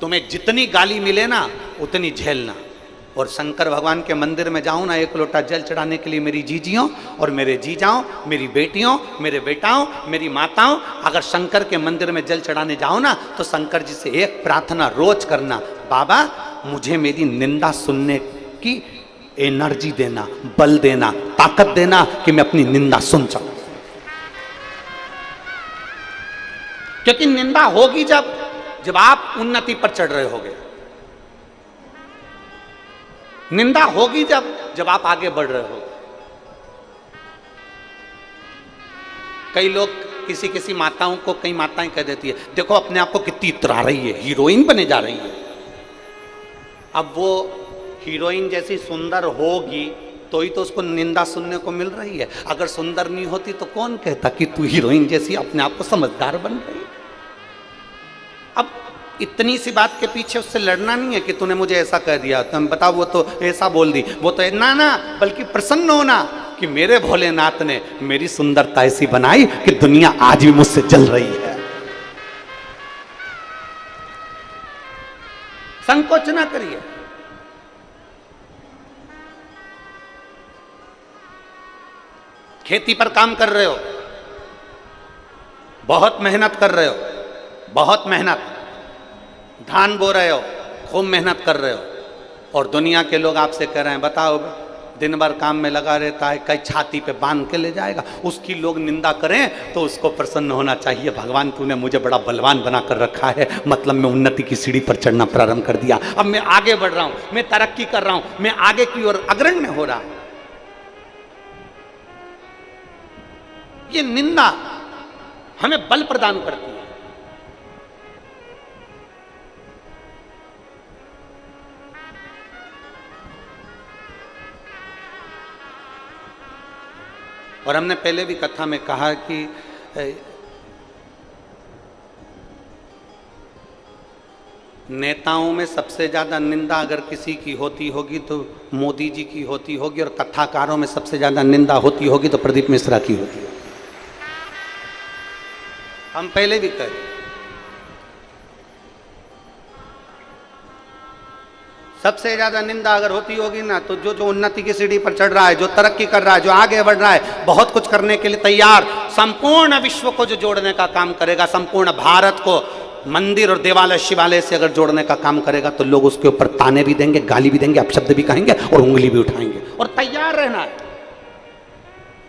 तुम्हें जितनी गाली मिले ना उतनी झेलना। और शंकर भगवान के मंदिर में जाऊं ना, एक लोटा जल चढ़ाने के लिए मेरी जीजियों और मेरे जीजाओं, मेरी बेटियों, मेरे बेटाओं, मेरी माताओं, अगर शंकर के मंदिर में जल चढ़ाने जाओ ना तो शंकर जी से एक प्रार्थना रोज करना, बाबा मुझे मेरी निंदा सुनने की एनर्जी देना, बल देना, ताकत देना कि मैं अपनी निंदा सुन सकूं। क्योंकि निंदा होगी जब आप उन्नति पर चढ़ रहे होगे। निंदा होगी जब आप आगे बढ़ रहे हो। कई लोग किसी माताओं को, कई माताएं कह देती है, देखो अपने आप को कितनी इतरा रही है, हीरोइन बने जा रही है। अब वो हीरोइन जैसी सुंदर होगी तो ही तो उसको निंदा सुनने को मिल रही है। अगर सुंदर नहीं होती तो कौन कहता कि तू हीरोइन जैसी अपने आप को समझदार बन रही। अब इतनी सी बात के पीछे उससे लड़ना नहीं है कि तूने मुझे ऐसा कह दिया, तुम बताओ वो तो ऐसा बोल दी, वो तो ना, बल्कि प्रसन्न होना कि मेरे भोलेनाथ ने मेरी सुंदरता ऐसी बनाई कि दुनिया आज भी मुझसे जल रही है। संकोच ना करिए। खेती पर काम कर रहे हो, बहुत मेहनत कर रहे हो, बहुत मेहनत, धान बो रहे हो, खूब मेहनत कर रहे हो, और दुनिया के लोग आपसे कह रहे हैं बताओ, दिन भर काम में लगा रहता है, कई छाती पे बांध के ले जाएगा, उसकी लोग निंदा करें तो उसको प्रसन्न होना चाहिए, भगवान तूने मुझे बड़ा बलवान बना कर रखा है, मतलब मैं उन्नति की सीढ़ी पर चढ़ना प्रारंभ कर दिया, अब मैं आगे बढ़ रहा हूं, मैं तरक्की कर रहा हूं, मैं आगे की ओर अग्रण्य हो रहा हूं। ये निंदा हमें बल प्रदान करती है। और हमने पहले भी कथा में कहा कि नेताओं में सबसे ज्यादा निंदा अगर किसी की होती होगी तो मोदी जी की होती होगी, और कथाकारों में सबसे ज्यादा निंदा होती होगी तो प्रदीप मिश्रा की होती होगी। हम पहले भी कहे, सबसे ज्यादा निंदा अगर होती होगी ना तो जो उन्नति की सीढ़ी पर चढ़ रहा है, जो तरक्की कर रहा है, जो आगे बढ़ रहा है, बहुत कुछ करने के लिए तैयार, संपूर्ण विश्व को जो जोड़ने का काम करेगा, संपूर्ण भारत को मंदिर और देवालय शिवालय से अगर जोड़ने का काम करेगा तो लोग उसके ऊपर ताने भी देंगे, गाली भी देंगे, अपशब्द भी कहेंगे और उंगली भी उठाएंगे, और तैयार रहना है।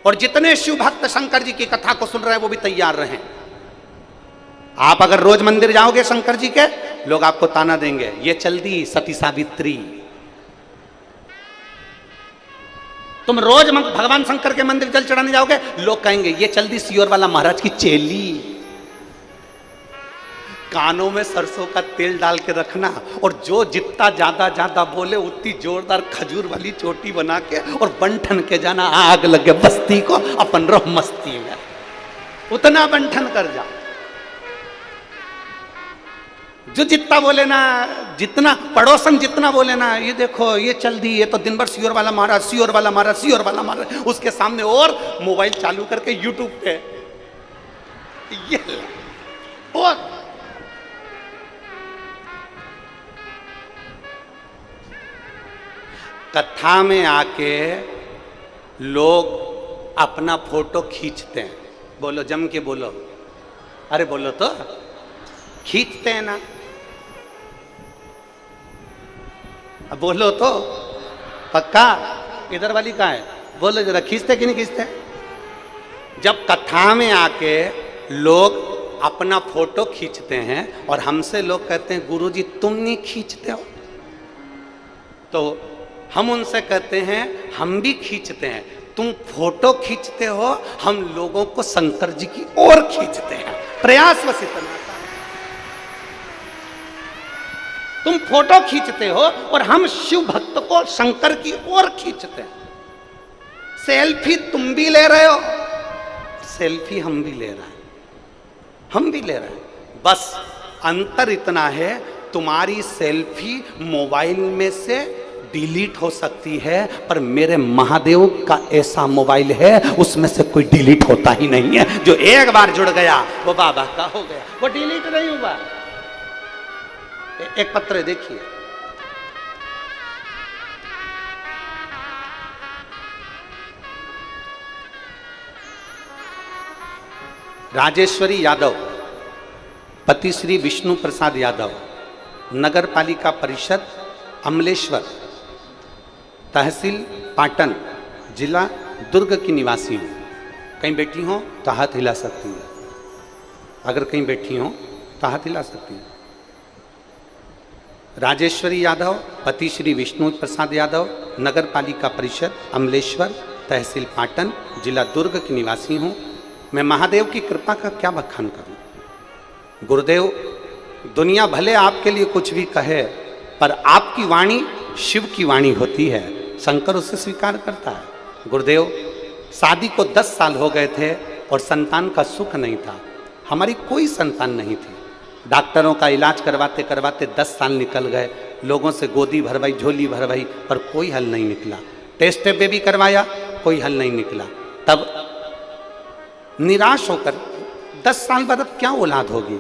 और जितने शिव भक्त शंकर जी की कथा को सुन रहे हैं वो भी तैयार रहें। आप अगर रोज मंदिर जाओगे शंकर जी के, लोग आपको ताना देंगे, ये चल दी सती सावित्री। तुम रोज भगवान शंकर के मंदिर जल चढ़ाने जाओगे, लोग कहेंगे ये चल दी सियोर वाला महाराज की चेली। कानों में सरसों का तेल डाल के रखना, और जो जितना ज्यादा बोले उतनी जोरदार खजूर वाली चोटी बना के और बंठन के जाना, आग लगे बस्ती को, अपन रहो मस्ती में, उतना बंठन कर जाओ। जो जितना बोले ना, जितना पड़ोसन जितना बोले ना, ये देखो ये चल दी, ये तो दिन भर सियोर वाला महाराज, सियोर वाला महाराज, सियोर वाला महाराज, उसके सामने और मोबाइल चालू करके यूट्यूब पे ये, और कथा में आके लोग अपना फोटो खींचते हैं। बोलो जम के बोलो, अरे बोलो तो, खींचते हैं ना, अब बोलो तो पक्का, इधर वाली कहाँ है, बोलो जरा, खींचते कि नहीं खींचते? जब कथा में आके लोग अपना फोटो खींचते हैं और हमसे लोग कहते हैं गुरुजी तुम नहीं खींचते हो, तो हम उनसे कहते हैं हम भी खींचते हैं, तुम फोटो खींचते हो, हम लोगों को शंकर जी की ओर खींचते हैं, प्रयास बस इतना। तुम फोटो खींचते हो और हम शिव भक्त को शंकर की ओर खींचते हैं। सेल्फी तुम भी ले रहे हो, सेल्फी हम भी ले रहे हैं, हम भी ले रहे हैं, बस अंतर इतना है, तुम्हारी सेल्फी मोबाइल में से डिलीट हो सकती है, पर मेरे महादेव का ऐसा मोबाइल है उसमें से कोई डिलीट होता ही नहीं है। जो एक बार जुड़ गया वो बाबा का हो गया, वो डिलीट नहीं हुआ। एक पत्र देखिए, राजेश्वरी यादव, पति श्री विष्णु प्रसाद यादव, नगर पालिका परिषद अमलेश्वर, तहसील पाटन, जिला दुर्ग की निवासी हूँ। कहीं बैठी हो तो हाथ हिला सकती है, अगर कहीं बैठी हो तो हाथ हिला सकती है। राजेश्वरी यादव, पति श्री विष्णु प्रसाद यादव, नगर पालिका परिषद अमलेश्वर, तहसील पाटन, जिला दुर्ग की निवासी हूँ। मैं महादेव की कृपा का क्या बखान करूँ। गुरुदेव, दुनिया भले आपके लिए कुछ भी कहे, पर आपकी वाणी शिव की वाणी होती है, शंकर उसे स्वीकार करता है। गुरुदेव, शादी को 10 साल हो गए थे और संतान का सुख नहीं था, हमारी कोई संतान नहीं थी। डॉक्टरों का इलाज करवाते करवाते 10 साल निकल गए, लोगों से गोदी भरवाई, झोली भरवाई, पर कोई हल नहीं निकला। टेस्ट बेबी करवाया, कोई हल नहीं निकला। तब निराश होकर 10 साल बाद अब क्या औलाद होगी,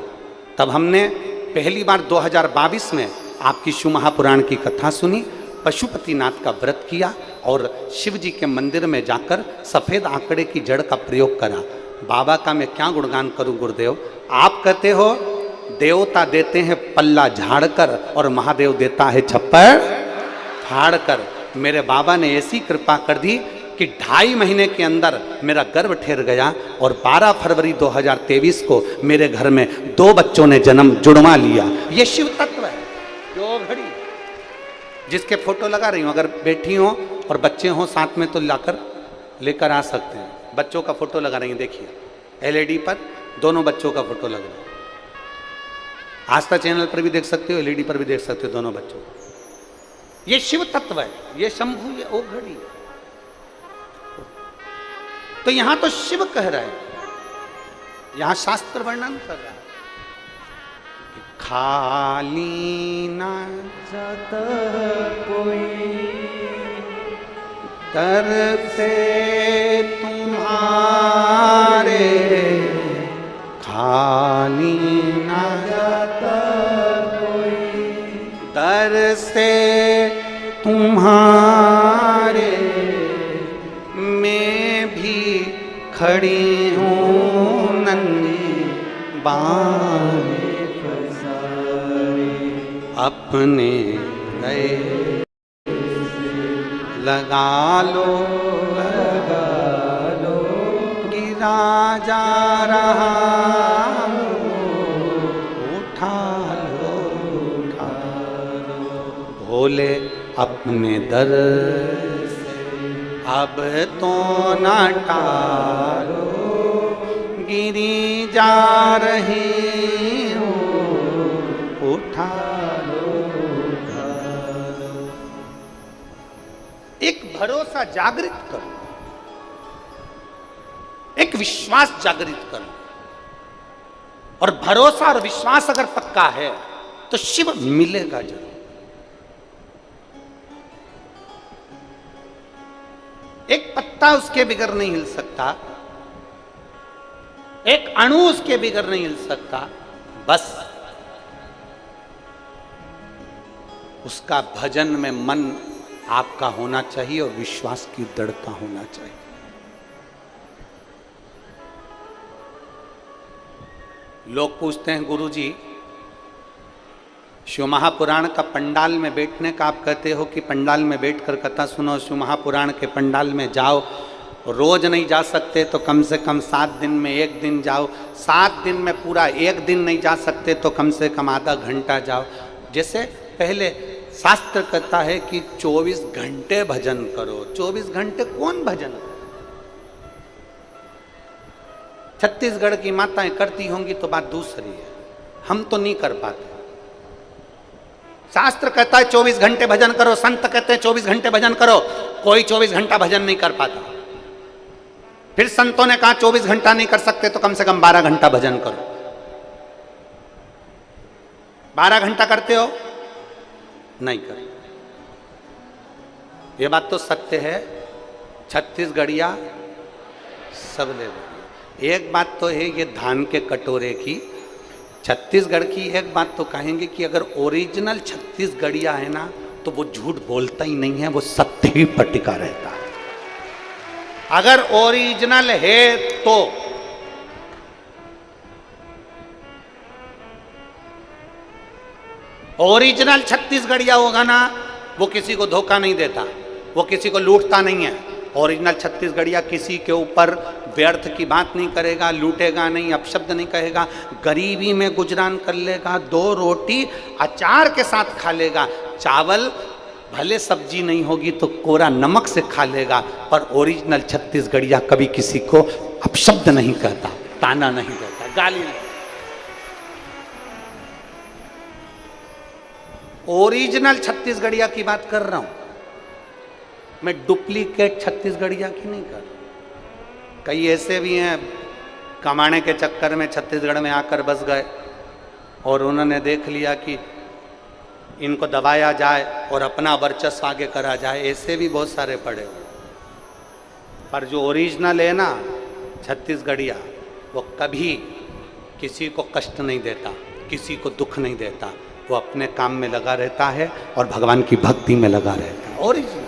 तब हमने पहली बार 2022 में आपकी शिव महापुराण की कथा सुनी, पशुपतिनाथ का व्रत किया और शिव जी के मंदिर में जाकर सफ़ेद आंकड़े की जड़ का प्रयोग करा। बाबा का मैं क्या गुणगान करूं गुरुदेव। आप कहते हो देवता देते हैं पल्ला झाड़कर और महादेव देता है छप्पर फाड़ कर मेरे बाबा ने ऐसी कृपा कर दी कि 2.5 महीने के अंदर मेरा गर्भ ठहर गया और 12 फरवरी 2023 को मेरे घर में 2 बच्चों ने जन्म जुड़वा लिया। ये शिव तत्व है। जो घड़ी जिसके फोटो लगा रही हूं, अगर बैठी हो और बच्चे हो साथ में तो लाकर लेकर आ सकते हैं। बच्चों का फोटो लगा रही हैं, देखिए एलईडी पर दोनों बच्चों का फोटो लग रहा है। आस्था चैनल पर भी देख सकते हो, एलईडी पर भी देख सकते हो दोनों बच्चों को। ये शिव तत्व है, ये शंभु, ये ओ घड़ी। तो यहां तो शिव कह रहा है, यहां शास्त्र वर्णन कर रहा है। खाली न जाता कोई तर से तुम्हारे, खाली न जाता कोई दर से तुम्हारे, मैं भी खड़ी हूँ नन्ही बाहें अपने गए लगा लो गिरा जा रहा उठा लो भोले अपने दर से अब तो न टालो, गिरी जा रही हूँ उठा लो। एक भरोसा जागृत करो, एक विश्वास जागृत करो। और भरोसा और विश्वास अगर पक्का है तो शिव मिलेगा जरूर। एक पत्ता उसके बिगर नहीं हिल सकता, एक अणु उसके बिगर नहीं हिल सकता, बस उसका भजन में मन आपका होना चाहिए और विश्वास की दृढ़ता होना चाहिए। लोग पूछते हैं गुरुजी, शिव महापुराण का पंडाल में बैठने का आप कहते हो कि पंडाल में बैठकर कथा सुनो, शिव महापुराण के पंडाल में जाओ, रोज नहीं जा सकते तो कम से कम 7 दिन में 1 दिन जाओ, 7 दिन में पूरा 1 दिन नहीं जा सकते तो कम से कम आधा घंटा जाओ। जैसे पहले शास्त्र कहता है कि 24 घंटे भजन करो। 24 घंटे कौन भजन करे? छत्तीसगढ़ की माताएं करती होंगी तो बात दूसरी है, हम तो नहीं कर पाते। शास्त्र कहता है 24 घंटे भजन करो, संत कहते हैं 24 घंटे भजन करो, कोई 24 घंटा भजन नहीं कर पाता। फिर संतों ने कहा 24 घंटा नहीं कर सकते तो कम से कम 12 घंटा भजन करो। 12 घंटा करते हो? नहीं कर। ये बात तो सत्य है, छत्तीसगढ़िया सब ले लो। एक बात तो है ये धान के कटोरे की, छत्तीसगढ़ की एक बात तो कहेंगे कि अगर ओरिजिनल छत्तीसगढ़िया है ना तो वो झूठ बोलता ही नहीं है, वो सत्य ही पर टिका रहता है। अगर ओरिजिनल है तो ओरिजिनल छत्तीसगढ़िया होगा ना, वो किसी को धोखा नहीं देता, वो किसी को लूटता नहीं है। ओरिजिनल छत्तीसगढ़िया किसी के ऊपर व्यर्थ की बात नहीं करेगा, लूटेगा नहीं, अपशब्द नहीं कहेगा, गरीबी में गुजरान कर लेगा, 2 रोटी अचार के साथ खा लेगा, चावल भले सब्जी नहीं होगी तो कोरा नमक से खा लेगा। पर ओरिजिनल छत्तीसगढ़िया कभी किसी को अपशब्द नहीं कहता, ताना नहीं देता, गाली नहीं। ओरिजिनल छत्तीसगढ़िया की बात कर रहा हूं मैं, डुप्लीकेट छत्तीसगढ़िया की नहीं कर रहा। कई ऐसे भी हैं कमाने के चक्कर में छत्तीसगढ़ में आकर बस गए और उन्होंने देख लिया कि इनको दबाया जाए और अपना वर्चस्व आगे करा जाए, ऐसे भी बहुत सारे पड़े हुए। पर जो ओरिजिनल है ना छत्तीसगढ़िया, वो कभी किसी को कष्ट नहीं देता, किसी को दुख नहीं देता, वो अपने काम में लगा रहता है और भगवान की भक्ति में लगा रहता है। ओरिजिनल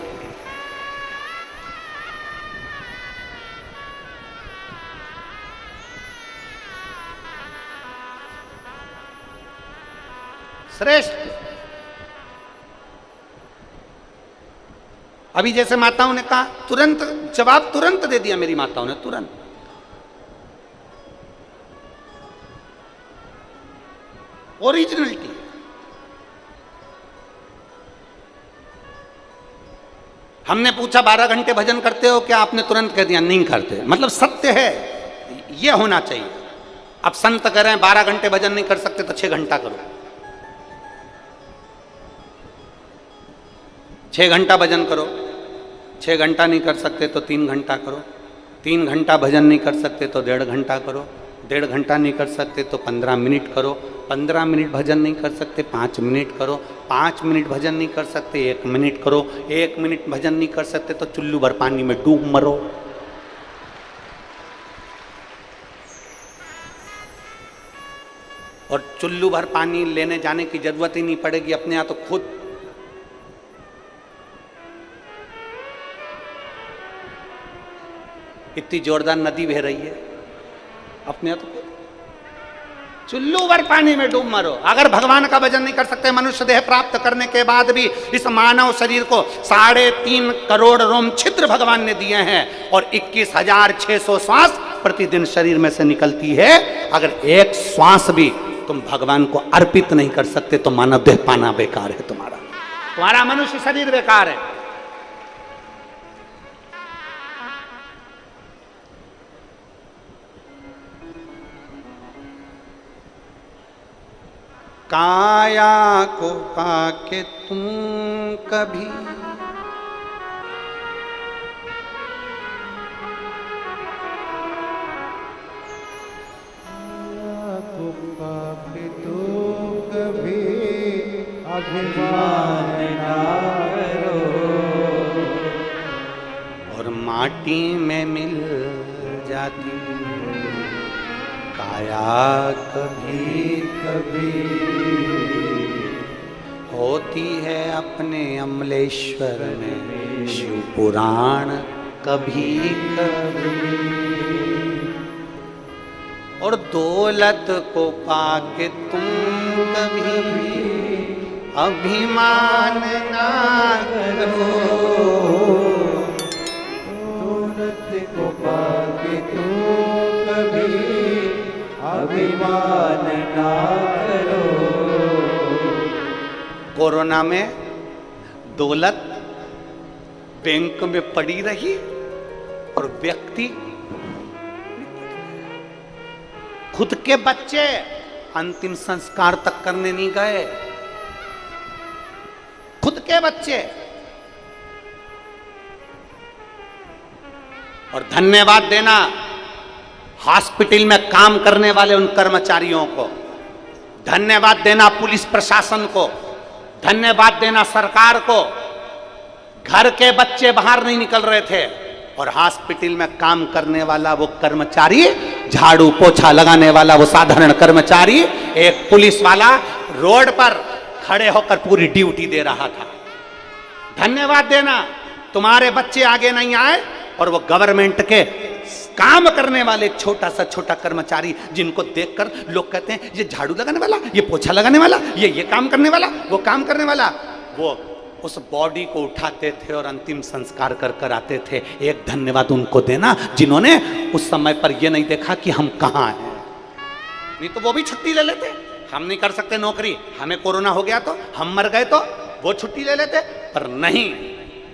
श्रेष्ठ। अभी जैसे माताओं ने कहा, तुरंत जवाब तुरंत दे दिया मेरी माताओं ने, तुरंत। ओरिजिनलिटी। हमने पूछा 12 घंटे भजन करते हो क्या? आपने तुरंत कह दिया नहीं करते। मतलब सत्य है, यह होना चाहिए। अब संत कह रहे हैं 12 घंटे भजन नहीं कर सकते तो 6 घंटा करो। 6 घंटा भजन करो। 6 घंटा नहीं कर सकते तो 3 घंटा करो। 3 घंटा भजन नहीं कर सकते तो 1.5 घंटा करो। 1.5 घंटा नहीं कर सकते तो 15 मिनट करो। 15 मिनट भजन नहीं कर सकते 5 मिनट करो। 5 मिनट भजन नहीं कर सकते 1 मिनट करो। 1 मिनट भजन नहीं कर सकते तो चुल्लू भर पानी में डूब मरो। और चुल्लू भर पानी लेने जाने की जरूरत ही नहीं पड़ेगी, अपने यहाँ तो खुद इतनी जोरदार नदी बह रही है, अपने यहाँ तो चुल्लू भर पानी में डूब मरो। अगर भगवान का भजन नहीं कर सकते, मनुष्य देह प्राप्त करने के बाद भी इस मानव शरीर को 3.5 करोड़ रोम छिद्र भगवान ने दिए हैं और 21,600 श्वास प्रतिदिन शरीर में से निकलती है। अगर एक श्वास भी तुम भगवान को अर्पित नहीं कर सकते तो मानव देह पाना बेकार है, तुम्हारा मनुष्य शरीर बेकार है। काया को पाके तुम कभी अभिमान ना करो और माटी में मिल जाती काया कभी कभी होती है अपने अमलेश्वर में शिव पुराण कभी कभी। और दौलत को पाके तुम कभी अभिमान ना करो। दौलत को पाके तुम कभी अभिमान ना करो। कोरोना में दौलत बैंक में पड़ी रही और व्यक्ति खुद के बच्चे अंतिम संस्कार तक करने नहीं गए। खुद के बच्चे। और धन्यवाद देना हॉस्पिटल में काम करने वाले उन कर्मचारियों को, धन्यवाद देना पुलिस प्रशासन को, धन्यवाद देना सरकार को। घर के बच्चे बाहर नहीं निकल रहे थे और हॉस्पिटल में काम करने वाला वो कर्मचारी, झाड़ू पोछा लगाने वाला वो साधारण कर्मचारी, एक पुलिस वाला रोड पर खड़े होकर पूरी ड्यूटी दे रहा था। धन्यवाद देना, तुम्हारे बच्चे आगे नहीं आए और वो गवर्नमेंट के काम करने वाले एक छोटा सा छोटा कर्मचारी जिनको देखकर लोग कहते हैं ये झाड़ू लगाने वाला, ये पोछा लगाने वाला, ये काम करने वाला, वो काम करने वाला, वो उस बॉडी को उठाते थे और अंतिम संस्कार कर कर आते थे। एक धन्यवाद उनको देना जिन्होंने उस समय पर ये नहीं देखा कि हम कहाँ हैं। नहीं तो वो भी छुट्टी ले लेते। हम नहीं कर सकते नौकरी, हमें कोरोना हो गया तो, हम मर गए तो वो छुट्टी ले लेते, पर नहीं,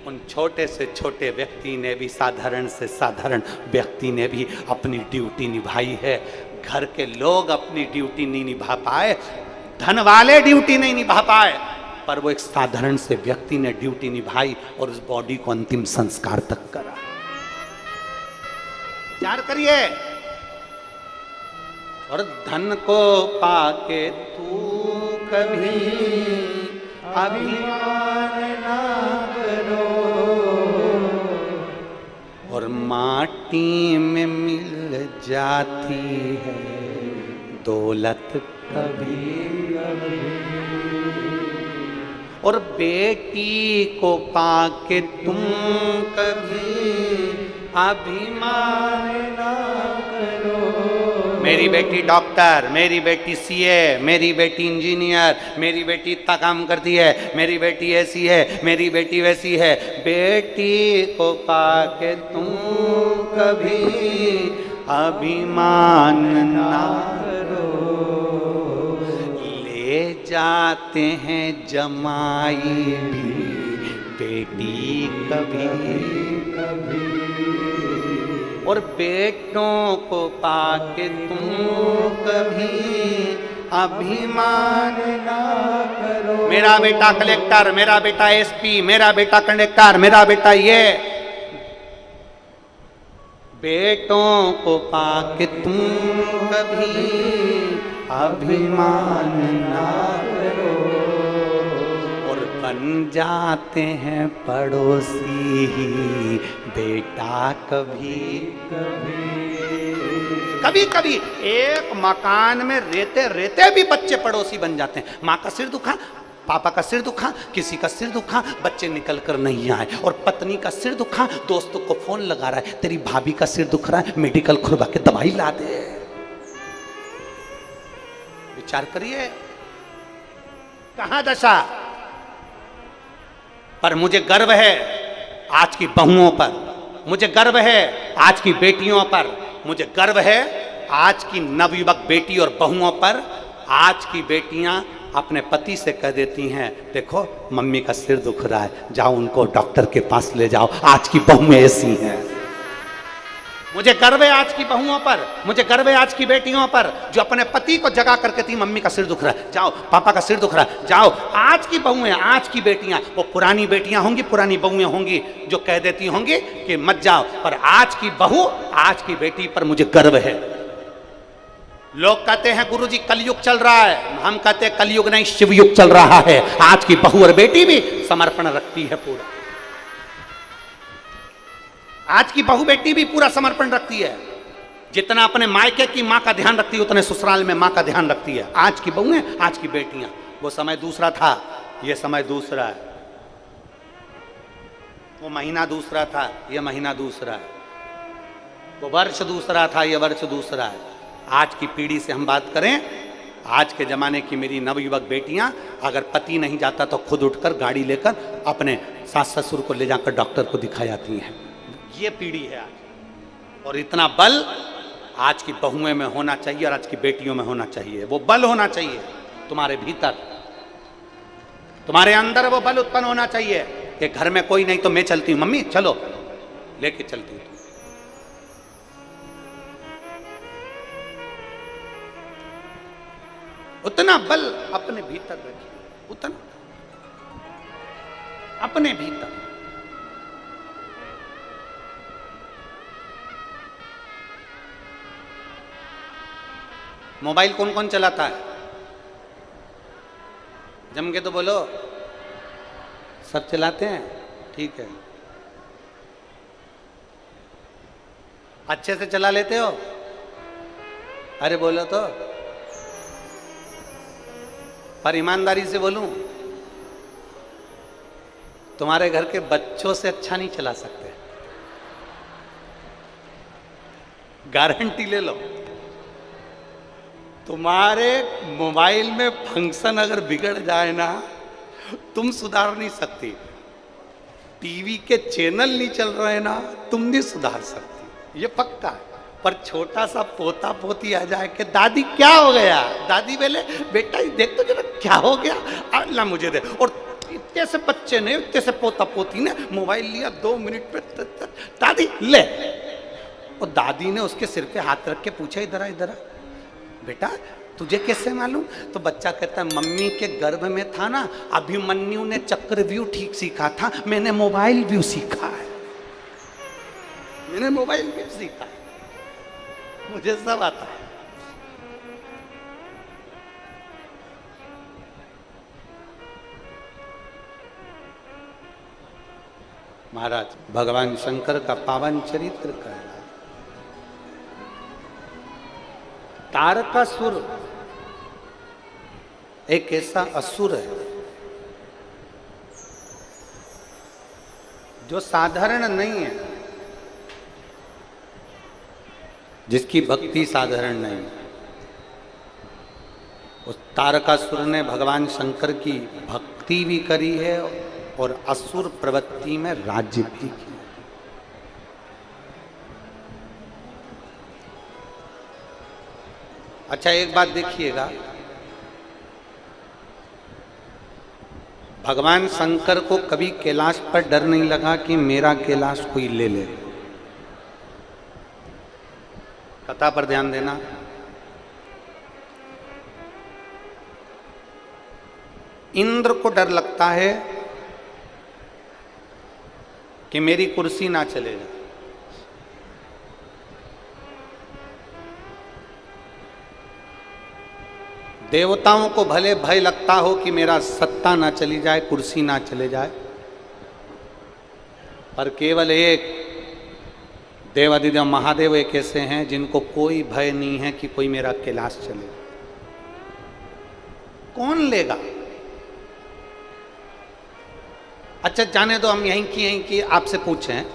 उन छोटे से छोटे व्यक्ति ने भी, साधारण से साधारण व्यक्ति ने भी अपनी ड्यूटी निभाई है। घर के लोग अपनी ड्यूटी नहीं निभा पाए, धन वाले ड्यूटी नहीं निभा पाए, पर वो एक साधारण से व्यक्ति ने ड्यूटी निभाई और उस बॉडी को अंतिम संस्कार तक करा। विचार करिए। और धन को पाके तू कभी अभिमान ना करो और माटी में मिल जाती है दौलत कभी कभी। और बेटी को पाके तुम कभी अभिमान ना करो। मेरी बेटी डॉक्टर, मेरी बेटी सीए, मेरी बेटी इंजीनियर, मेरी बेटी इतना काम करती है, मेरी बेटी ऐसी है, मेरी बेटी वैसी है। बेटी को पाके तुम कभी अभिमान ना करो, ले जाते हैं जमाई भी बेटी कभी कभी, और बेटों को पाके तुम कभी अभिमान ना करो। मेरा बेटा कलेक्टर, मेरा बेटा एसपी, मेरा बेटा कंडक्टर, मेरा बेटा ये। बेटों को पाके तुम कभी अभिमान ना करो, और बन जाते हैं पड़ोसी ही बेटा कभी कभी। कभी कभी एक मकान में रहते रहते भी बच्चे पड़ोसी बन जाते हैं। माँ का सिर दुखा, पापा का सिर दुखा, किसी का सिर दुखा, बच्चे निकल कर नहीं आए, और पत्नी का सिर दुखा, दोस्तों को फोन लगा रहा है, तेरी भाभी का सिर दुख रहा है, मेडिकल खुलवा के दवाई ला दे। विचार करिए कहां दशा। पर मुझे गर्व है आज की बहुओं पर, मुझे गर्व है आज की बेटियों पर, मुझे गर्व है आज की नवयुवक बेटी और बहुओं पर। आज की बेटियां अपने पति से कह देती हैं, देखो मम्मी का सिर दुख रहा है, जाओ उनको डॉक्टर के पास ले जाओ। आज की बहुएं ऐसी हैं। मुझे गर्व है आज की बहुओं पर, मुझे गर्व है आज की बेटियों पर, जो अपने पति को जगा करके थी, मम्मी का सिर दुख रहा है, जाओ, पापा का सिर दुख रहा है, जाओ। आज की बहुएं, आज की बेटियां, वो पुरानी बेटियां होंगी, पुरानी बहुएं होंगी जो कह देती होंगी कि मत जाओ, पर आज की बहू, आज की बेटी पर मुझे गर्व है। लोग कहते हैं गुरुजी कलयुग चल रहा है, हम कहते हैं कलयुग नहीं, शिवयुग चल रहा है। आज की बहू और बेटी भी समर्पण रखती है पूरा। आज की बहू बेटी भी पूरा समर्पण रखती है। जितना अपने मायके की मां का ध्यान रखती है, उतने ससुराल में मां का ध्यान रखती है। आज की बहुएं, आज की बेटियां। वो समय दूसरा था, ये समय दूसरा है। वो महीना दूसरा था, ये महीना दूसरा है। वो वर्ष दूसरा था, ये वर्ष दूसरा है। आज की पीढ़ी से हम बात करें, आज के ज़माने की मेरी नवयुवक बेटियां, अगर पति नहीं जाता तो खुद उठकर गाड़ी लेकर अपने सास ससुर को ले जाकर डॉक्टर को दिखा जाती हैं। ये पीढ़ी है आज। और इतना बल आज की बहुएं में होना चाहिए और आज की बेटियों में होना चाहिए। वो बल होना चाहिए तुम्हारे भीतर, तुम्हारे अंदर वो बल उत्पन्न होना चाहिए कि घर में कोई नहीं तो मैं चलती हूँ, मम्मी चलो, लेके चलती हूँ। उतना बल अपने भीतर रखिए, उतना अपने भीतर। मोबाइल कौन कौन चलाता है? जम के तो बोलो। सब चलाते हैं? ठीक है। अच्छे से चला लेते हो? अरे बोलो तो, पर ईमानदारी से बोलूं, तुम्हारे घर के बच्चों से अच्छा नहीं चला सकते, गारंटी ले लो। तुम्हारे मोबाइल में फंक्शन अगर बिगड़ जाए ना, तुम सुधार नहीं सकती। टीवी के चैनल नहीं चल रहे ना, तुम नहीं सुधार सकती, ये पक्का है। पर छोटा सा पोता पोती आ जाए कि दादी क्या हो गया, दादी बोले बेटा देख तो जरा क्या हो गया, अल्लाह मुझे दे। और इतने से बच्चे ने, इतने से पोता पोती ने मोबाइल लिया, 2 मिनट में दादी ले। और दादी ने उसके सिर पे हाथ रख के पूछा, इधर आ, इधर आ बेटा, तुझे कैसे मालूम? तो बच्चा कहता है मम्मी के गर्भ में था ना, अभिमन्यु ने चक्रव्यूह ठीक सीखा था, मैंने मोबाइल व्यू सीखा है, मैंने मोबाइल व्यू सीखा है, मुझे सब आता है। महाराज भगवान शंकर का पावन चरित्र का तारकासुर एक ऐसा असुर है जो साधारण नहीं है, जिसकी भक्ति साधारण नहीं है। उस तारकासुर ने भगवान शंकर की भक्ति भी करी है और असुर प्रवृत्ति में राज्य भी किया। अच्छा, एक बात देखिएगा, भगवान शंकर को कभी कैलाश पर डर नहीं लगा कि मेरा कैलाश कोई ले ले। कथा पर ध्यान देना। इंद्र को डर लगता है कि मेरी कुर्सी ना चले जाए। देवताओं को भले भय लगता हो कि मेरा सत्ता ना चली जाए, कुर्सी ना चले जाए, पर केवल एक देवादिदेव महादेव एक ऐसे हैं जिनको कोई भय नहीं है कि कोई मेरा कैलाश चले। कौन लेगा? अच्छा, जाने दो, हम यहीं की आपसे पूछें,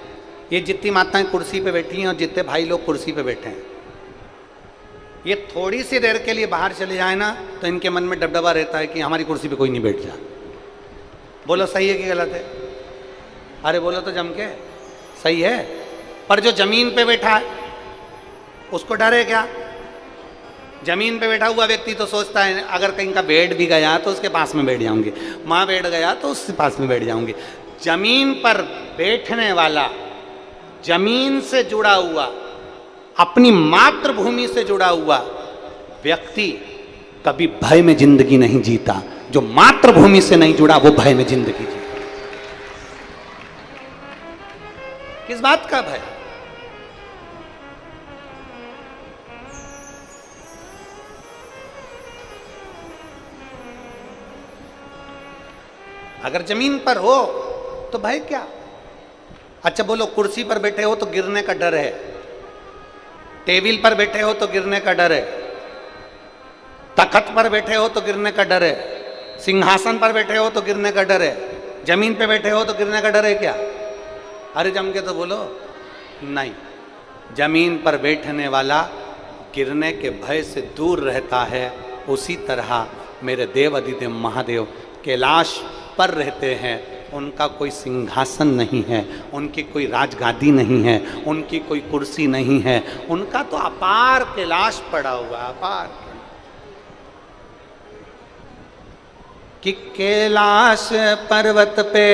ये जितनी माताएं कुर्सी पे बैठी हैं और जितने भाई लोग कुर्सी पे बैठे हैं, ये थोड़ी सी देर के लिए बाहर चले जाए ना तो इनके मन में डबडबा रहता है कि हमारी कुर्सी पे कोई नहीं बैठ जाए। बोलो सही है कि गलत है? अरे बोलो तो जम के, सही है। पर जो जमीन पे बैठा है उसको डर है क्या? जमीन पे बैठा हुआ व्यक्ति तो सोचता है अगर कहीं का बेड भी गया तो उसके पास में बैठ जाऊंगी, माँ बैठ गया तो उसके पास में बैठ जाऊंगी। जमीन पर बैठने वाला, जमीन से जुड़ा हुआ, अपनी मातृभूमि से जुड़ा हुआ व्यक्ति कभी भय में जिंदगी नहीं जीता। जो मातृभूमि से नहीं जुड़ा वो भय में जिंदगी जीता। किस बात का भय? अगर जमीन पर हो तो भय क्या? अच्छा बोलो, कुर्सी पर बैठे हो तो गिरने का डर है, टेबल पर बैठे हो तो गिरने का डर है, तख्त पर बैठे हो तो गिरने का डर है, सिंहासन पर बैठे हो तो गिरने का डर है, जमीन पे बैठे हो तो गिरने का डर है क्या? अरे जम के तो बोलो। नहीं, जमीन पर बैठने वाला गिरने के भय से दूर रहता है। उसी तरह मेरे देव अधिदेव महादेव कैलाश पर रहते हैं। उनका कोई सिंहासन नहीं है, उनकी कोई राजगादी नहीं है, उनकी कोई कुर्सी नहीं है, उनका तो अपार कैलाश पड़ा हुआ, अपार। कि कैलाश पर्वत पे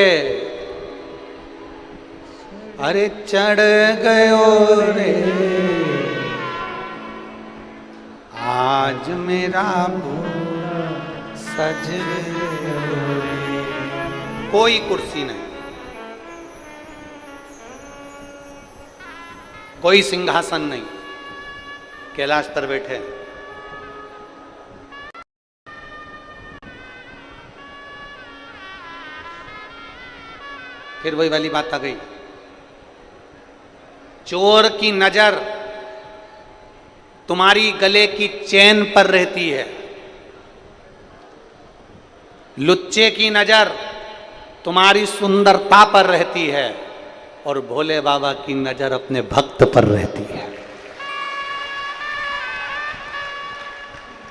अरे चढ़ गयो रे आज मेरा सज। कोई कुर्सी नहीं, कोई सिंहासन नहीं, कैलाश पर बैठे। फिर वही वाली बात आ गई, चोर की नजर तुम्हारी गले की चेन पर रहती है, लुच्चे की नजर तुम्हारी सुंदरता पर रहती है, और भोले बाबा की नजर अपने भक्त पर रहती है।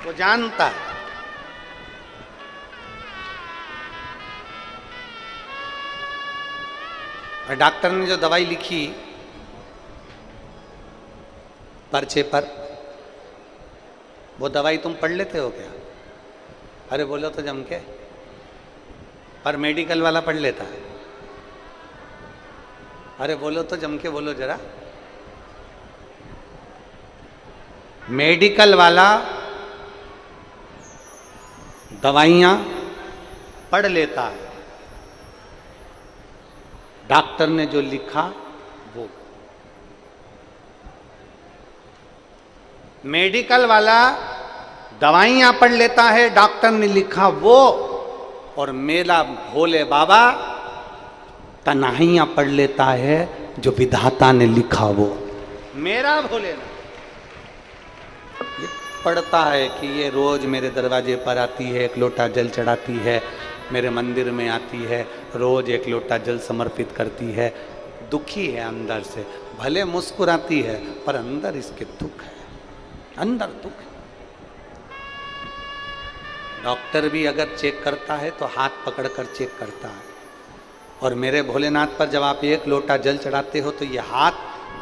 वो जानता है। और डॉक्टर ने जो दवाई लिखी पर्चे पर, वो दवाई तुम पढ़ लेते हो क्या? अरे बोलो तो जम के। पर मेडिकल वाला पढ़ लेता है। अरे बोलो तो जम के, बोलो जरा। मेडिकल वाला दवाइयां पढ़ लेता है, डॉक्टर ने जो लिखा वो। मेडिकल वाला दवाइयां पढ़ लेता है, डॉक्टर ने लिखा वो, और मेरा भोले बाबा तन्हाइयां पढ़ लेता है, जो विधाता ने लिखा वो। मेरा भोलेनाथ ये पढ़ता है कि ये रोज मेरे दरवाजे पर आती है, एक लोटा जल चढ़ाती है, मेरे मंदिर में आती है, रोज एक लोटा जल समर्पित करती है। दुखी है अंदर से, भले मुस्कुराती है पर अंदर इसके दुख है, अंदर दुख है। डॉक्टर भी अगर चेक करता है तो हाथ पकड़कर चेक करता है। और मेरे भोलेनाथ पर जब आप 1 लोटा जल चढ़ाते हो तो ये हाथ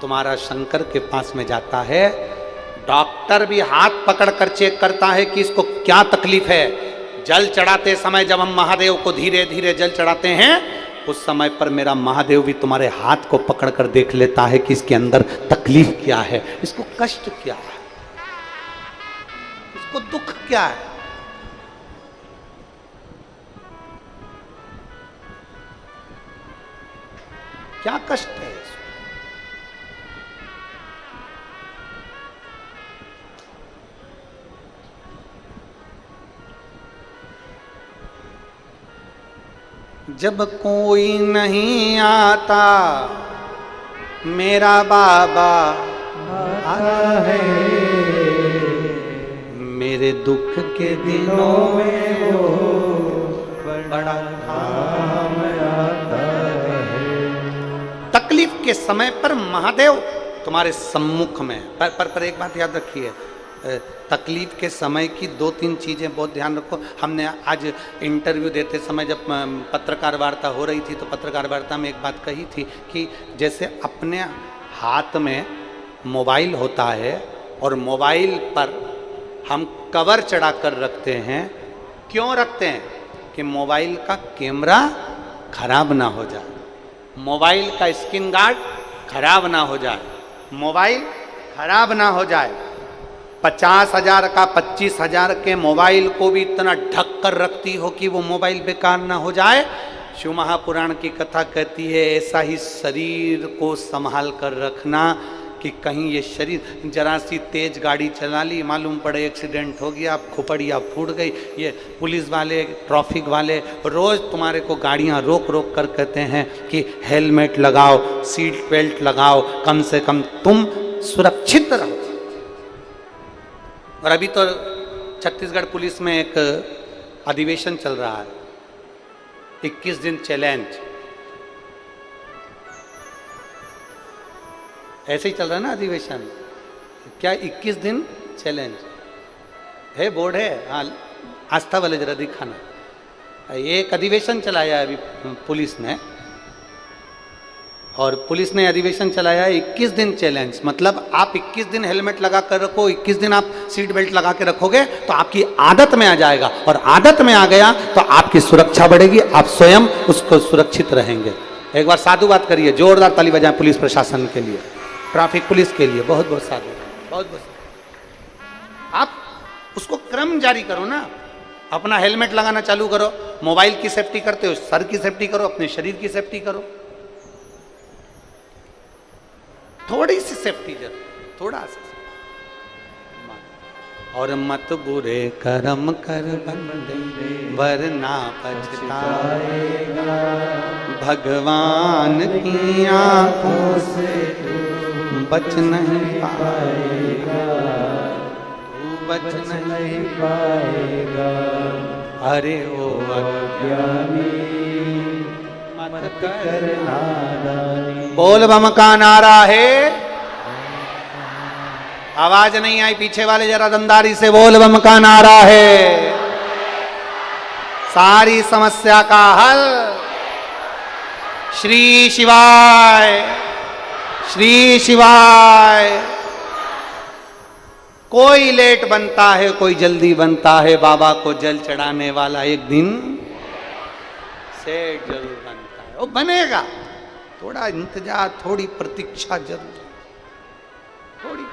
तुम्हारा शंकर के पास में जाता है। डॉक्टर भी हाथ पकड़कर चेक करता है कि इसको क्या तकलीफ है। जल चढ़ाते समय जब हम महादेव को धीरे धीरे जल चढ़ाते हैं उस समय पर मेरा महादेव भी तुम्हारे हाथ को पकड़कर देख लेता है कि इसके अंदर तकलीफ क्या है, इसको कष्ट क्या है, इसको दुख क्या है। क्या कष्ट है इसको? जब कोई नहीं आता मेरा बाबा आता है, मेरे दुख के दिनों में वो बड़ा काम आता है। तकलीफ के समय पर महादेव तुम्हारे सम्मुख में। पर एक बात याद रखिए, तकलीफ के समय की 2-3 चीज़ें बहुत ध्यान रखो। हमने आज इंटरव्यू देते समय जब पत्रकार वार्ता हो रही थी तो पत्रकार वार्ता में एक बात कही थी कि जैसे अपने हाथ में मोबाइल होता है और मोबाइल पर हम कवर चढ़ा कर रखते हैं। क्यों रखते हैं? कि मोबाइल का कैमरा खराब ना हो जाए, मोबाइल का स्क्रीन गार्ड खराब ना हो जाए, मोबाइल खराब ना हो जाए। 50,000 का 25,000 के मोबाइल को भी इतना ढक कर रखती हो कि वो मोबाइल बेकार ना हो जाए। शिव महापुराण की कथा कहती है ऐसा ही शरीर को संभाल कर रखना कि कहीं ये शरीर जरा सी तेज गाड़ी चला ली, मालूम पड़े एक्सीडेंट हो गया, खोपड़िया फूट गई। ये पुलिस वाले, ट्रैफिक वाले रोज तुम्हारे को गाड़ियां रोक रोक कर कहते हैं कि हेलमेट लगाओ, सीट बेल्ट लगाओ, कम से कम तुम सुरक्षित रहो। और अभी तो छत्तीसगढ़ पुलिस में एक अधिवेशन चल रहा है, 21 दिन चैलेंज, ऐसे ही चल रहा है ना अधिवेशन। क्या 21 दिन चैलेंज है? बोर्ड है, हाँ, आस्था वाले जरा दिखाना। एक अधिवेशन चलाया अभी पुलिस ने, और पुलिस ने अधिवेशन चलाया है 21 दिन चैलेंज। मतलब आप 21 दिन हेलमेट लगा कर रखो, 21 दिन आप सीट बेल्ट लगा के रखोगे तो आपकी आदत में आ जाएगा, और आदत में आ गया तो आपकी सुरक्षा बढ़ेगी, आप स्वयं उसको सुरक्षित रहेंगे। एक बार साधुवाद करिए, जोरदार ताली बजाएं पुलिस प्रशासन के लिए, ट्रैफिक पुलिस के लिए। बहुत बहुत साधु, बहुत बहुत। आप उसको क्रम जारी करो ना, अपना हेलमेट लगाना चालू करो। मोबाइल की सेफ्टी करते हो, सर की सेफ्टी करो, अपने शरीर की सेफ्टी करो। थोड़ी सी सेफ्टी जरूर, थोड़ा सा। और मत बुरे कर्म कर बंदे वरना पछताएगा, भगवान की आंखों से बच नहीं पाएगा, तू बच नहीं पाएगा। अरे ओ अज्ञानी मत कर नादानी। बोल बम का नारा है। आवाज नहीं आई पीछे वाले, जरा दमदारी से बोल बम का नारा है। सारी समस्या का हल श्री शिवाय, श्री शिवाय। कोई लेट बनता है, कोई जल्दी बनता है, बाबा को जल चढ़ाने वाला एक दिन सेठ जरूर बनता है। वो बनेगा, थोड़ा इंतजार, थोड़ी प्रतीक्षा जरूर, थोड़ी।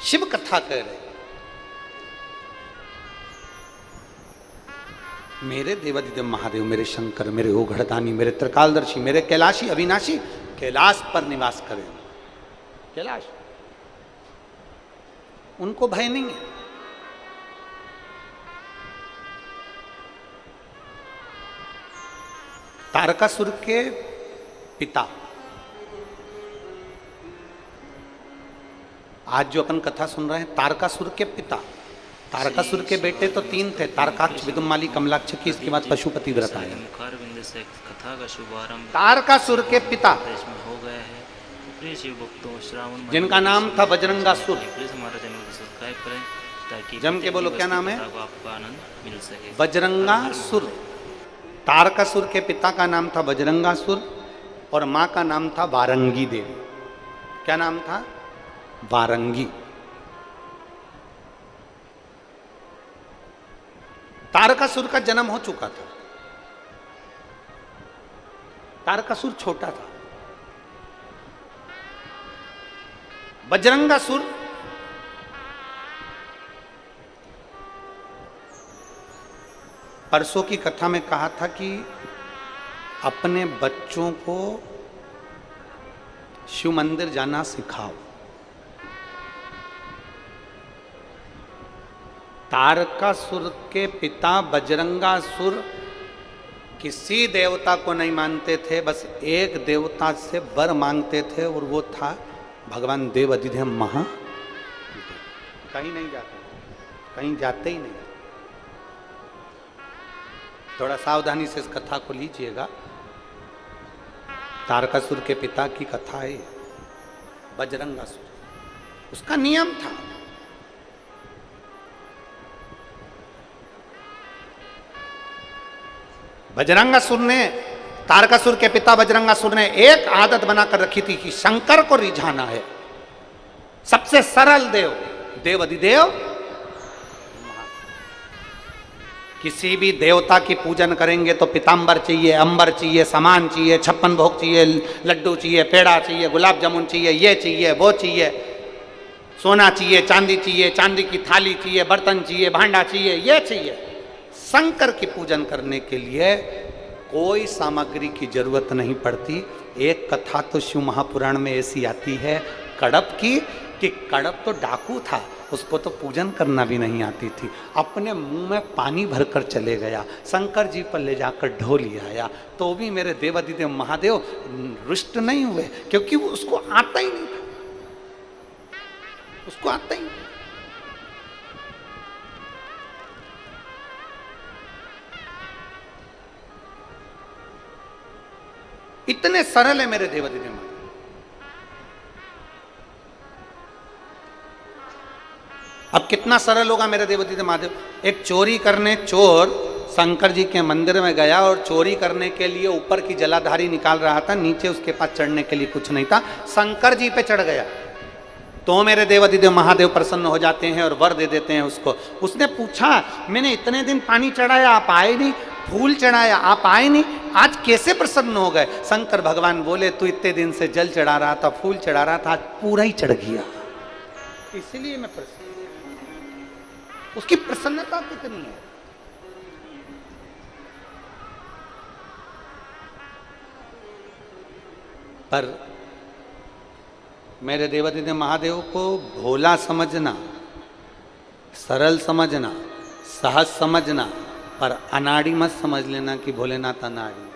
शिव कथा कह रहे, मेरे देवादिदेव महादेव, मेरे शंकर, मेरे ओघड़दानी, मेरे त्रिकालदर्शी, मेरे कैलाशी अविनाशी कैलाश पर निवास करें। कैलाश, उनको भय नहीं है। तारकासुर के पिता, आज जो अपन कथा सुन रहे हैं, तारकासुर के पिता। तारकासुर के बेटे तो 3 थे, तारकाक्ष, विदुमाली, कमलाक्ष की, इसके बाद पशुपति व्रत आया। कथा का शुभारंभ तारकासुर के पिता हो गया है। प्रिय शिव भक्तों, श्रावण जिनका नाम था बजरंगासुर। हमारा चैनल को सब्सक्राइब करें ताकि जम के बोलो, क्या नाम है? कथा को आपका आनंद मिल सके। बजरंगासुर। तारकासुर के पिता का नाम था बजरंगासुर और मां का नाम था वारंगी देवी। क्या नाम था? वारंगी। तारकासुर का जन्म हो चुका था। तारकासुर छोटा था। बजरंगासुर परसों की कथा में कहा था कि अपने बच्चों को शिव मंदिर जाना सिखाओ। तारकासुर के पिता बजरंगासुर किसी देवता को नहीं मानते थे, बस एक देवता से वर मांगते थे और वो था भगवान देव अधिदेव महादेव। कहीं नहीं जाते, कहीं जाते ही नहीं। थोड़ा सावधानी से इस कथा को लीजिएगा। तारकासुर के पिता की कथा है बजरंगासुर। उसका नियम था बजरंगासुर ने, तारकासुर के पिता बजरंगासुर ने एक आदत बनाकर रखी थी कि शंकर को रिझाना है। सबसे सरल देव, देव अधिदेव। किसी भी देवता की पूजन करेंगे तो पीताम्बर चाहिए, अंबर चाहिए, सामान चाहिए, 56 भोग चाहिए, लड्डू चाहिए, पेड़ा चाहिए, गुलाब जामुन चाहिए, ये चाहिए, वो चाहिए, सोना चाहिए, चांदी चाहिए, चांदी की थाली चाहिए, बर्तन चाहिए, भांडा चाहिए, ये चाहिए। शंकर की पूजन करने के लिए कोई सामग्री की जरूरत नहीं पड़ती। एक कथा तो शिव महापुराण में ऐसी आती है कड़प की, कि कड़प तो डाकू था, उसको तो पूजन करना भी नहीं आती थी। अपने मुंह में पानी भरकर चले गया, शंकर जी पर ले जाकर ढोली आया, तो भी मेरे देवाधिदेव महादेव रुष्ट नहीं हुए, क्योंकि उसको आता ही नहीं था, उसको आता ही नहीं। इतने सरल है मेरे देवाधिदेव महादेव। अब कितना सरल होगा मेरे देवाधिदेव महादेव। एक चोरी करने चोर शंकर जी के मंदिर में गया और चोरी करने के लिए ऊपर की जलाधारी निकाल रहा था, नीचे उसके पास चढ़ने के लिए कुछ नहीं था, शंकर जी पे चढ़ गया। तो मेरे देवाधिदेव महादेव प्रसन्न हो जाते हैं और वर दे देते हैं उसको। उसने पूछा, मैंने इतने दिन पानी चढ़ाया आप आए नहीं, फूल चढ़ाया आप आए नहीं, आज कैसे प्रसन्न हो गए? शंकर भगवान बोले, तू इतने दिन से जल चढ़ा रहा था, फूल चढ़ा रहा था, आज पूरा ही चढ़ गया, इसलिए मैं प्रसन्न। उसकी प्रसन्नता कितनी है। पर मेरे देवाधिदेव महादेव को भोला समझना, सरल समझना, सहज समझना, पर अनाड़ी मत समझ लेना कि भोलेनाथ अनाड़ी।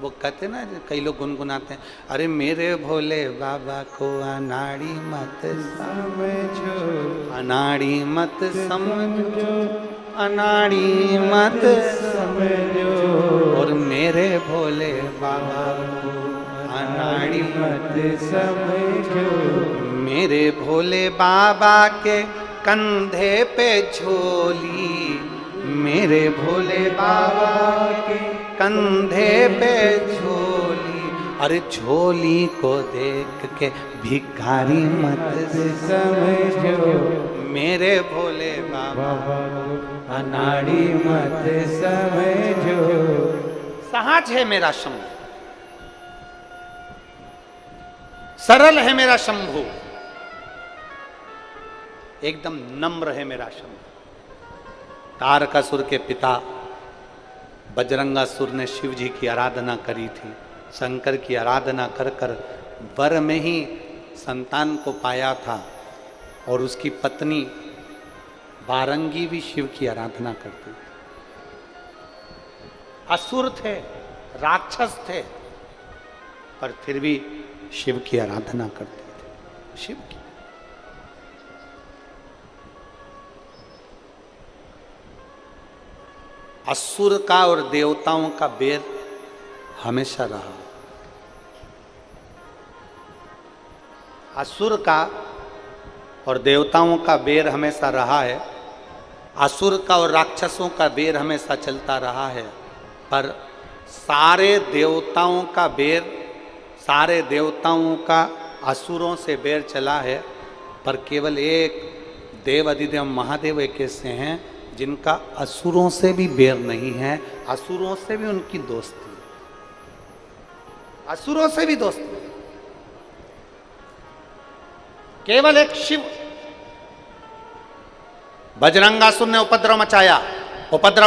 वो कहते ना, कई लोग गुनगुनाते हैं, अरे मेरे भोले बाबा को अनाड़ी मत समझो, अनाड़ी मत समझो, अनाड़ी मत समझो, और मेरे भोले बाबा को अनाड़ी मत समझो। मेरे भोले बाबा के कंधे पे झोली, मेरे भोले बाबा के कंधे पे झोली, अरे झोली को देख के भिखारी मत समझो, मेरे भोले बाबा को अनाड़ी मत समझो। सहज है मेरा शंभु, सरल है मेरा शंभु, एकदम नम्र है मेरा शंभु। तारकासुर के पिता बजरंगासुर ने शिव जी की आराधना करी थी, शंकर की आराधना कर कर वर में ही संतान को पाया था, और उसकी पत्नी वारंगी भी शिव की आराधना करती थी। असुर थे, राक्षस थे, पर फिर भी शिव की आराधना करते थे, शिव की। असुर का और देवताओं का बैर हमेशा रहा। असुर का और देवताओं का बेर हमेशा रहा है, असुर का और राक्षसों का बेर हमेशा चलता रहा है, पर सारे देवताओं का बेर, सारे देवताओं का असुरों से बेर चला है, पर केवल एक देव अधिदेव महादेव एक ऐसे हैं जिनका असुरों से भी बेर नहीं है, असुरों से भी उनकी दोस्ती, असुरों से भी दोस्ती। केवल एक शिव, बजरंगासुर ने उपद्रव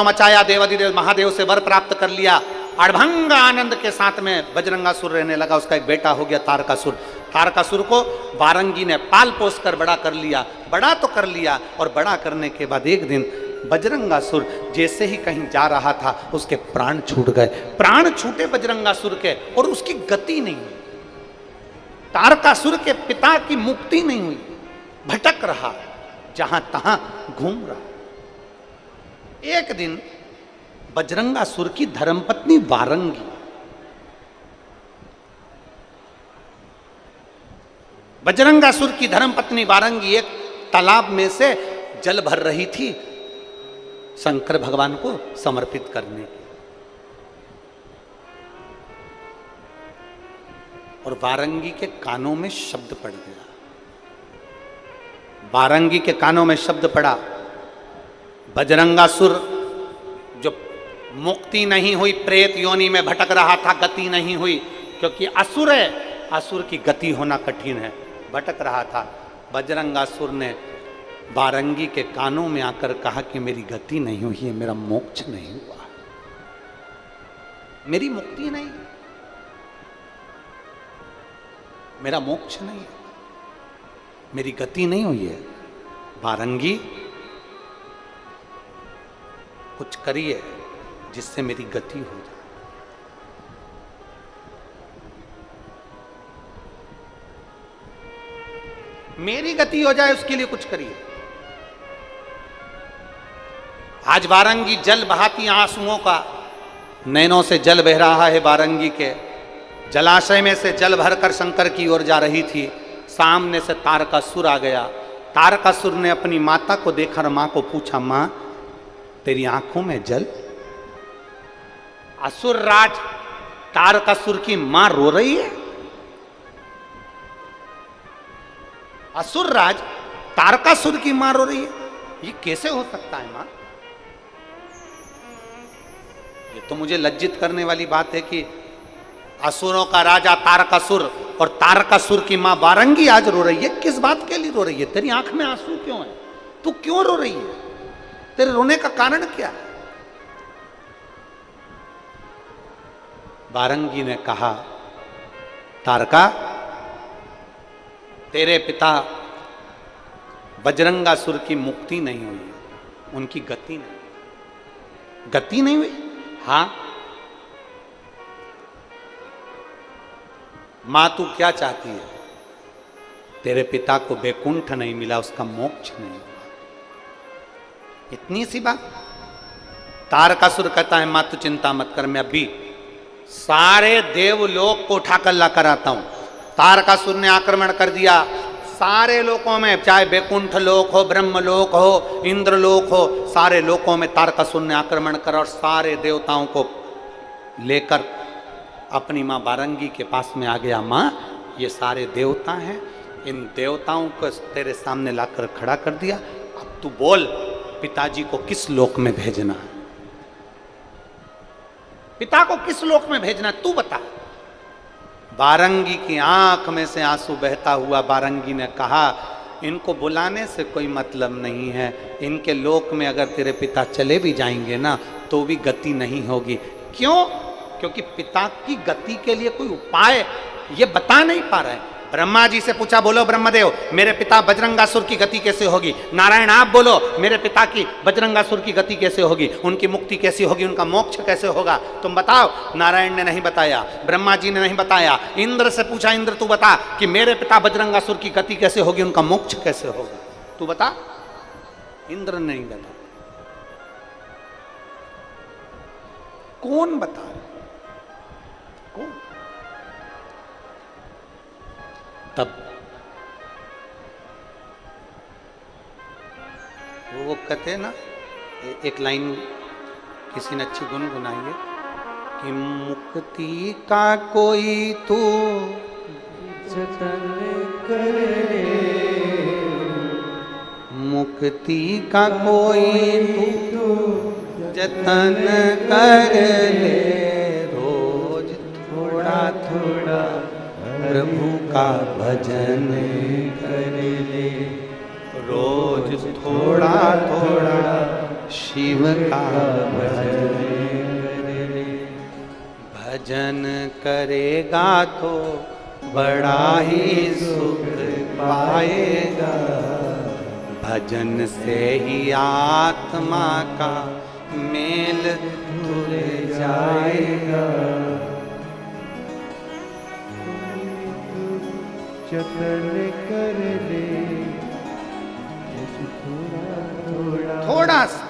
मचाया, देवाधिदेव महादेव से वर प्राप्त कर लिया। अड़भंग आनंद के साथ में बजरंगासुर रहने लगा। उसका एक बेटा हो गया तारकासुर। तारकासुर को वारंगी ने पाल पोस कर बड़ा कर लिया, बड़ा तो कर लिया, और बड़ा करने के बाद एक दिन बजरंगासुर जैसे ही कहीं जा रहा था उसके प्राण छूट गए। प्राण छूटे बजरंगासुर के, और उसकी गति नहीं हुई। तारकासुर के पिता की मुक्ति नहीं हुई, भटक रहा, जहां तहां घूम रहा। एक दिन बजरंगासुर की धर्मपत्नी वारंगी, बजरंगासुर की धर्मपत्नी वारंगी एक तालाब में से जल भर रही थी शंकर भगवान को समर्पित करने के, और वारंगी के कानों में शब्द पड़ गया। वारंगी के कानों में शब्द पड़ा, बजरंगासुर जो मुक्ति नहीं हुई, प्रेत योनि में भटक रहा था, गति नहीं हुई, क्योंकि असुर है, असुर की गति होना कठिन है, भटक रहा था। बजरंगासुर ने वारंगी के कानों में आकर कहा कि मेरी गति नहीं हुई है, मेरा मोक्ष नहीं हुआ, मेरी मुक्ति नहीं, मेरा मोक्ष नहीं है, मेरी गति नहीं हुई है। वारंगी कुछ करिए जिससे मेरी गति हो जाए। मेरी गति हो जाए उसके लिए कुछ करिए। आज वारंगी जल बहाती आंसुओं का, नैनों से जल बह रहा है वारंगी के। जलाशय में से जल भरकर शंकर की ओर जा रही थी। सामने से तारकासुर आ गया। तारकासुर ने अपनी माता को देखा और मां को पूछा, मां तेरी आंखों में जल? असुर राज तारकासुर की मां रो रही है। असुर राज तारकासुर की मां रो रही है, ये कैसे हो सकता है मां? ये तो मुझे लज्जित करने वाली बात है कि असुरों का राजा तारकासुर और तारकासुर की मां वारंगी आज रो रही है। किस बात के लिए रो रही है? तेरी आंख में आंसू क्यों है? तू क्यों रो रही है? तेरे रोने का कारण क्या है? वारंगी ने कहा, तारका, तेरे पिता बजरंगासुर की मुक्ति नहीं हुई, उनकी गति नहीं, गति नहीं हुई। हाँ मां, तू क्या चाहती है? तेरे पिता को वैकुंठ नहीं मिला, उसका मोक्ष नहीं हुआ, इतनी सी बात। तारकासुर कहता है, मां तू चिंता मत कर, मैं अभी सारे देवलोक को उठाकर ला कर आता हूं। तारकासुर ने आक्रमण कर दिया सारे लोकों में, चाहे वैकुंठ लोक हो, ब्रह्मलोक हो, इंद्रलोक हो, सारे लोकों में तारकासुर ने आक्रमण करा और सारे देवताओं को लेकर अपनी मां वारंगी के पास में आ गया। मां, ये सारे देवता हैं, इन देवताओं को तेरे सामने लाकर खड़ा कर दिया। अब तू बोल, पिताजी को किस लोक में भेजना है? पिता को किस लोक में भेजना है, तू बता। वारंगी की आंख में से आंसू बहता हुआ वारंगी ने कहा, इनको बुलाने से कोई मतलब नहीं है, इनके लोक में अगर तेरे पिता चले भी जाएंगे ना तो भी गति नहीं होगी। क्यों? क्योंकि पिता की गति के लिए कोई उपाय ये बता नहीं पा रहे हैं। ब्रह्मा जी से पूछा, बोलो ब्रह्मदेव, मेरे पिता बजरंगासुर की गति कैसे होगी? नारायण आप बोलो, मेरे पिता की बजरंगासुर की गति कैसे होगी? उनकी मुक्ति कैसी होगी? उनका मोक्ष कैसे होगा? तुम बताओ। नारायण ने नहीं बताया, ब्रह्मा जी ने नहीं बताया। इंद्र से पूछा, इंद्र तू बता कि मेरे पिता बजरंगासुर की गति कैसे होगी, उनका मोक्ष कैसे होगा? तू बता। इंद्र ने नहीं बताया। कौन बता? कौन? तब वो कहते हैं ना, एक लाइन किसी ने अच्छी गुनगुनाई है कि मुक्ति का कोई तू जतन कर ले, मुक्ति का कोई तू जतन कर ले, रोज थोड़ा थोड़ा प्रभु का भजन कर ले, रोज थोड़ा थोड़ा शिव का भजन कर ले। भजन करेगा तो बड़ा ही सुख पाएगा, भजन से ही आत्मा का मेल धुल जाएगा। जतन कर ले, थोड़ा सा।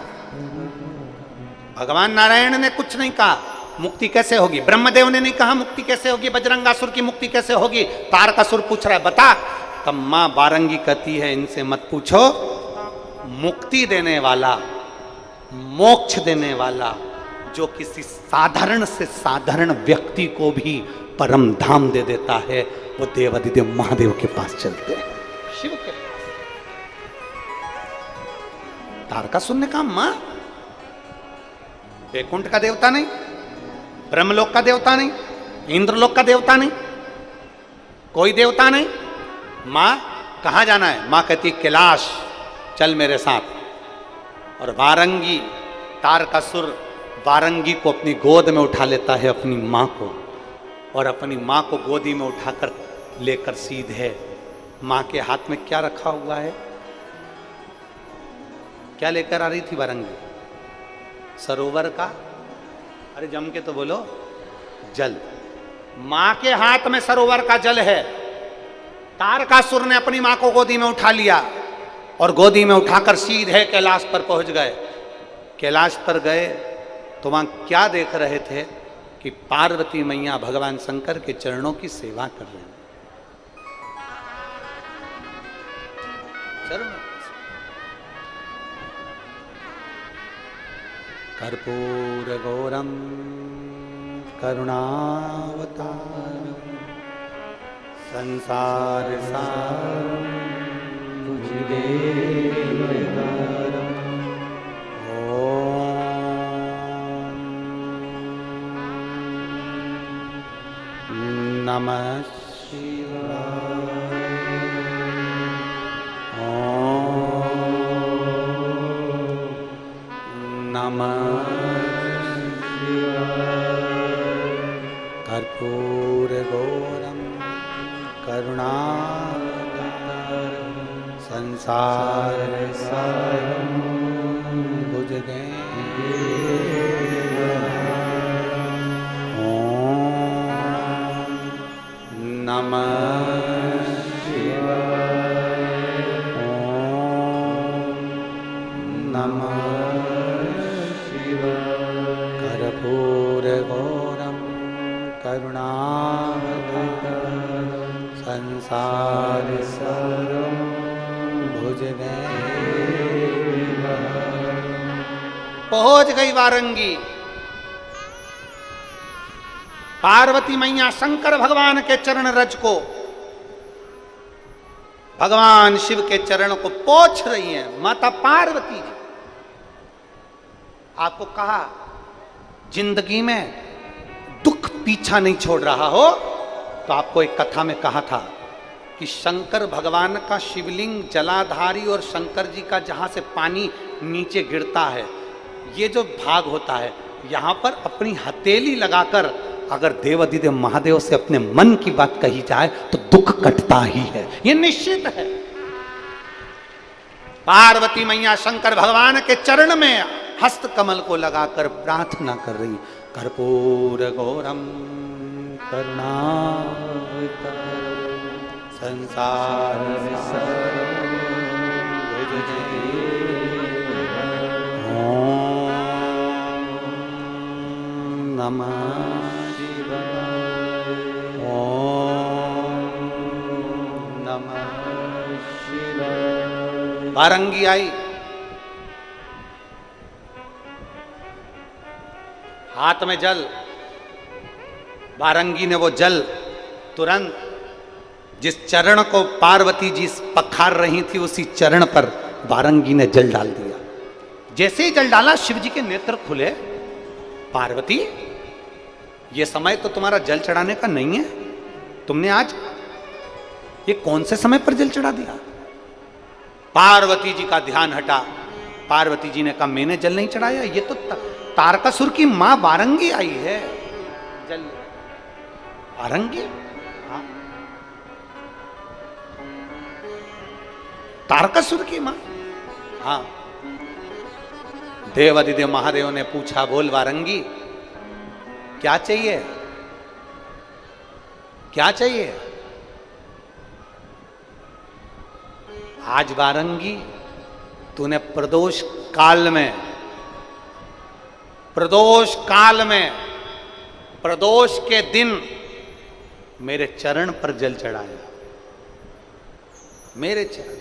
भगवान नारायण ने कुछ नहीं कहा मुक्ति कैसे होगी, ब्रह्मदेव ने नहीं कहा मुक्ति कैसे होगी, बजरंगासुर की मुक्ति कैसे होगी। तारकासुर पूछ रहा है बता, तब मां बारंगी कहती है इनसे मत पूछो, मुक्ति देने वाला, मोक्ष देने वाला, जो किसी साधारण से साधारण व्यक्ति को भी परम धाम दे देता है, वो देवाधिदेव महादेव के पास चलते हैं, शिव के पास। तारकासुर ने कहा मां, वैकुंठ का देवता नहीं, ब्रह्मलोक का देवता नहीं, इंद्रलोक का देवता नहीं, कोई देवता नहीं, मां कहां जाना है। मां कहती कैलाश चल मेरे साथ। और वारंगी, तारकासुर वारंगी को अपनी गोद में उठा लेता है, अपनी मां को, और अपनी मां को गोदी में उठाकर लेकर सीधे मां के हाथ में क्या रखा हुआ है, क्या लेकर आ रही थी वारंगी, सरोवर का, अरे जम के तो बोलो, जल। मां के हाथ में सरोवर का जल है। तारकासुर ने अपनी मां को गोदी में उठा लिया और गोदी में उठाकर सीधे कैलाश पर पहुंच गए। कैलाश पर गए तो वहां क्या देख रहे थे कि पार्वती मैया भगवान शंकर के चरणों की सेवा कर रहे हैं। कर्पूर गौरम करुणावतारम संसार सारम भुजगेन्द्रहारम ओम नमः शिवाय। नमः कर्पूर गौरम करुणावतारम संसार सारम भुजगेन्द्रहारम ओम नमः शिवाय। ओम नमः कर्पूर गौरम करुणावतारम संसार सारम भुजगेन्द्रहारम। पहुंच गई वारंगी। पार्वती मैया शंकर भगवान के चरण रज को, भगवान शिव के चरण को पोंछ रही हैं माता पार्वती जी। आपको कहा जिंदगी में दुख पीछा नहीं छोड़ रहा हो, तो आपको एक कथा में कहा था कि शंकर भगवान का शिवलिंग जलाधारी और शंकर जी का जहां से पानी नीचे गिरता है, ये जो भाग होता है, यहां पर अपनी हथेली लगाकर अगर देवाधिदेव महादेव से अपने मन की बात कही जाए तो दुख कटता ही है, ये निश्चित है। पार्वती मैया शंकर भगवान के चरण में हस्त कमल को लगाकर प्रार्थना कर रही, कर्पूर गौरम करुणावतारम संसार सारम भुजगेन्द्रहारम ओम नमः शिवाय। ओम नमः शिवाय। वारंगी आई, हाथ में जल, वारंगी ने वो जल तुरंत जिस चरण को पार्वती जी पखार रही थी उसी चरण पर वारंगी ने जल डाल दिया। जैसे ही जल डाला शिव जी के नेत्र खुले। पार्वती, ये समय तो तुम्हारा जल चढ़ाने का नहीं है, तुमने आज ये कौन से समय पर जल चढ़ा दिया? पार्वती जी का ध्यान हटा। पार्वती जी ने कहा मैंने जल नहीं चढ़ाया, ये तो तारकासुर की मां वारंगी आई है। जल वारंगी? हाँ, तारकासुर की मां। हाँ। देवादिदेव महादेव ने पूछा, बोल वारंगी क्या चाहिए, क्या चाहिए? आज वारंगी तूने प्रदोष काल में, प्रदोष काल में, प्रदोष के दिन मेरे चरण पर जल चढ़ाया। मेरे चरण,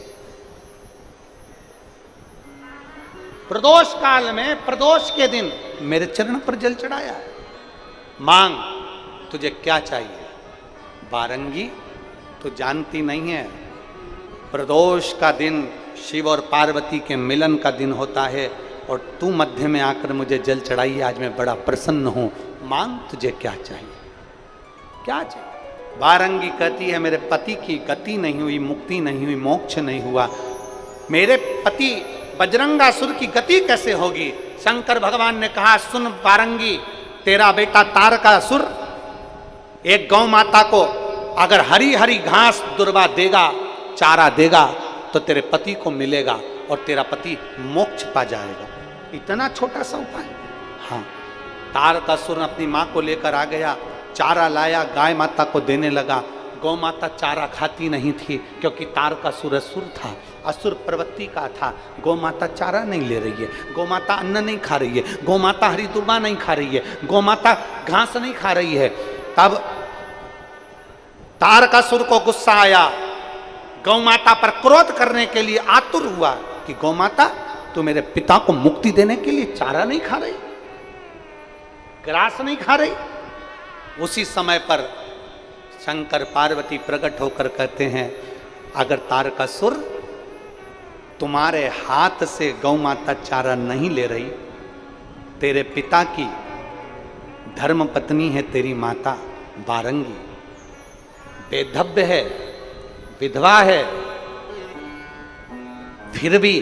प्रदोष काल में, प्रदोष के दिन मेरे चरण पर जल चढ़ाया। मांग, तुझे क्या चाहिए? वारंगी, तू जानती नहीं है, प्रदोष का दिन शिव और पार्वती के मिलन का दिन होता है और तू मध्य में आकर मुझे जल चढ़ाई। आज मैं बड़ा प्रसन्न हूं। मांग, तुझे क्या चाहिए, क्या चाहिए? वारंगी कहती है, मेरे पति की गति नहीं हुई, मुक्ति नहीं हुई, मोक्ष नहीं हुआ। मेरे पति बजरंगासुर की गति कैसे होगी? शंकर भगवान ने कहा, सुन वारंगी, तेरा बेटा तारकासुर एक गौ माता को अगर हरी हरी घास दुर्वा देगा, चारा देगा, तो तेरे पति को मिलेगा और तेरा पति मोक्ष पा जाएगा। इतना छोटा सा उपाय। हाँ, तारकासुर अपनी माँ को लेकर आ गया, चारा लाया, गाय माता को देने लगा। गौ माता चारा खाती नहीं थी क्योंकि तारकासुर असुर था, असुर प्रवृत्ति का था। गौ माता चारा नहीं ले रही है, गौ माता अन्न नहीं खा रही है, गौ माता हरी दुर्वा नहीं खा रही है, गौ माता घास नहीं खा रही है। तब तारकासुर को गुस्सा आया, गौ माता पर क्रोध करने के लिए आतुर हुआ कि गौ माता, तू मेरे पिता को मुक्ति देने के लिए चारा नहीं खा रही, ग्रास नहीं खा रही। उसी समय पर शंकर पार्वती प्रकट होकर कहते हैं, अगर तारकासुर तुम्हारे हाथ से गौ माता चारा नहीं ले रही, तेरे पिता की धर्म पत्नी है तेरी माता वारंगी, बेधव्य है, विधवा है, फिर भी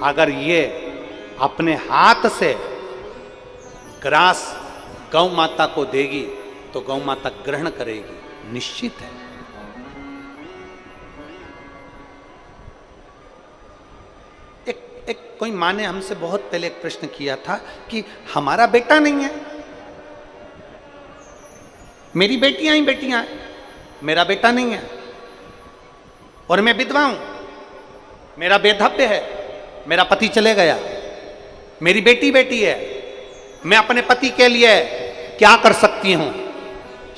अगर ये अपने हाथ से ग्रास गौ माता को देगी तो गौ माता ग्रहण करेगी, निश्चित है। एक कोई माँ ने हमसे बहुत पहले एक प्रश्न किया था कि हमारा बेटा नहीं है, मेरी बेटियां ही बेटियां हैं, मेरा बेटा नहीं है और मैं विधवा हूं, मेरा बेधव्य है, मेरा पति चले गया, मेरी बेटी बेटी है, मैं अपने पति के लिए क्या कर सकती हूं?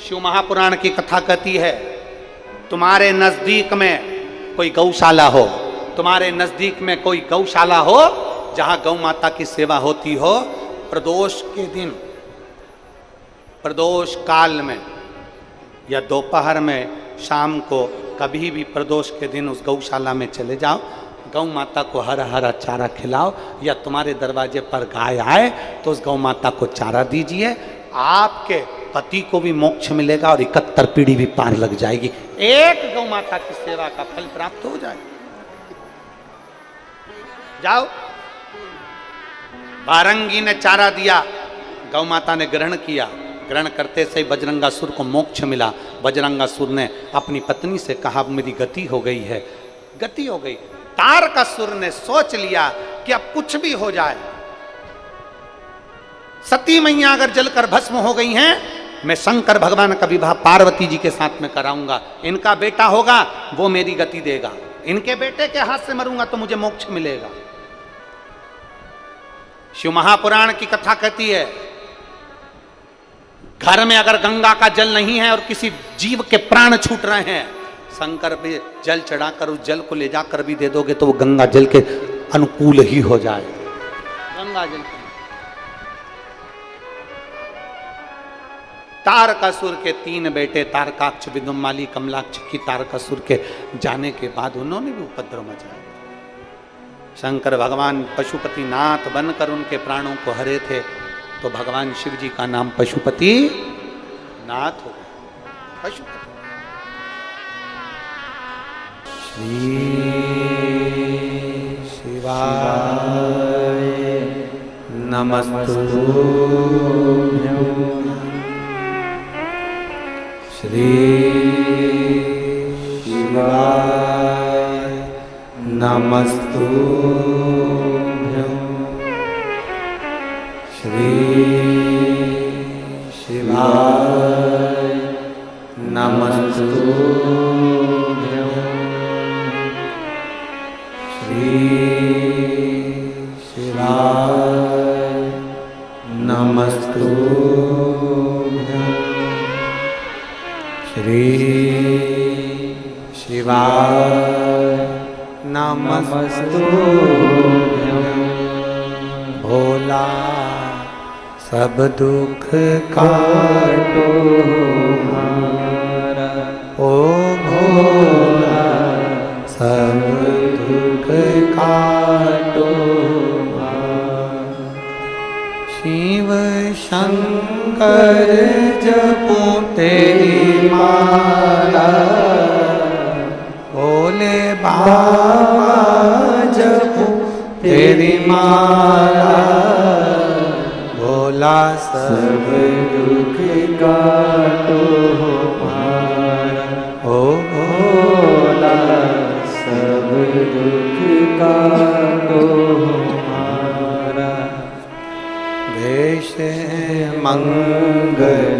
शिव महापुराण की कथा कहती है, तुम्हारे नजदीक में कोई गौशाला हो, तुम्हारे नजदीक में कोई गौशाला हो जहां गौ माता की सेवा होती हो, प्रदोष के दिन, प्रदोष काल में या दोपहर में, शाम को कभी भी प्रदोष के दिन उस गौशाला में चले जाओ, गौ माता को हरा हरा चारा खिलाओ, या तुम्हारे दरवाजे पर गाय आए तो उस गौ माता को चारा दीजिए, आपके पति को भी मोक्ष मिलेगा और 71 पीढ़ी भी पार लग जाएगी। एक गौ माता की सेवा का फल प्राप्त हो जाए। जाओ। वारंगी ने चारा दिया, गौ माता ने ग्रहण किया, ग्रहण करते से बजरंगासुर को मोक्ष मिला। बजरंगासुर ने अपनी पत्नी से कहा, मेरी गति हो गई है, गति हो गई। तारकासुर ने सोच लिया कि अब कुछ भी हो जाए, सती मैया अगर जलकर भस्म हो गई हैं, मैं शंकर भगवान का विवाह पार्वती जी के साथ में कराऊंगा, इनका बेटा होगा वो मेरी गति देगा, इनके बेटे के हाथ से मरूंगा तो मुझे मोक्ष मिलेगा। शिव महापुराण की कथा कहती है, घर में अगर गंगा का जल नहीं है और किसी जीव के प्राण छूट रहे हैं, शंकर पे जल चढ़ाकर उस जल को ले जाकर भी दे दोगे तो वो गंगा जल के अनुकूल ही हो जाए। गंगा जल के तारकासुर के 3 बेटे तारकाक्ष, विदुम्माली, कमलाक्ष की तारकासुर के जाने के बाद उन्होंने भी उपद्रव मचाया। शंकर भगवान पशुपति नाथ बनकर उनके प्राणों को हरे थे, तो भगवान शिव जी का नाम पशुपति नाथ हो गया। पशुपति श्री शिवाय नमस्तुभ्यं। श्री शिवाय नमस्तुभ्यं। श्री शिवाय नमस्तुभ्यं। श्री शिवाय नमस्तुभ्यं। श्री शिवाय नमस्तुभ्यं। भोला सब दुख काटो हमारा, ओ भोला सब दुख काटो हमारा। शिव शंकर जपो तेरी माला, भोले बाबा जपो तेरी माला। भोला सब दुख काटो हमारा, ओ भोला सब दुख काटो हमारा। देश मंगल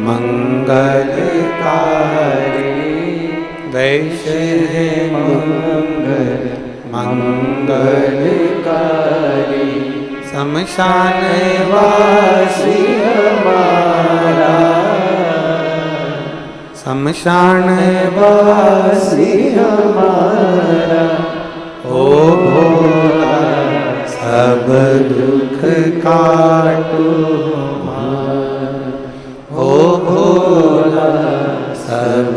मंगलकारी, देश मंगल मंगलकारी। शमशान वासी हमारा, शमशान वासी हमारा। ओ भोला सब दुख काटो हमारा, ओ भोला सब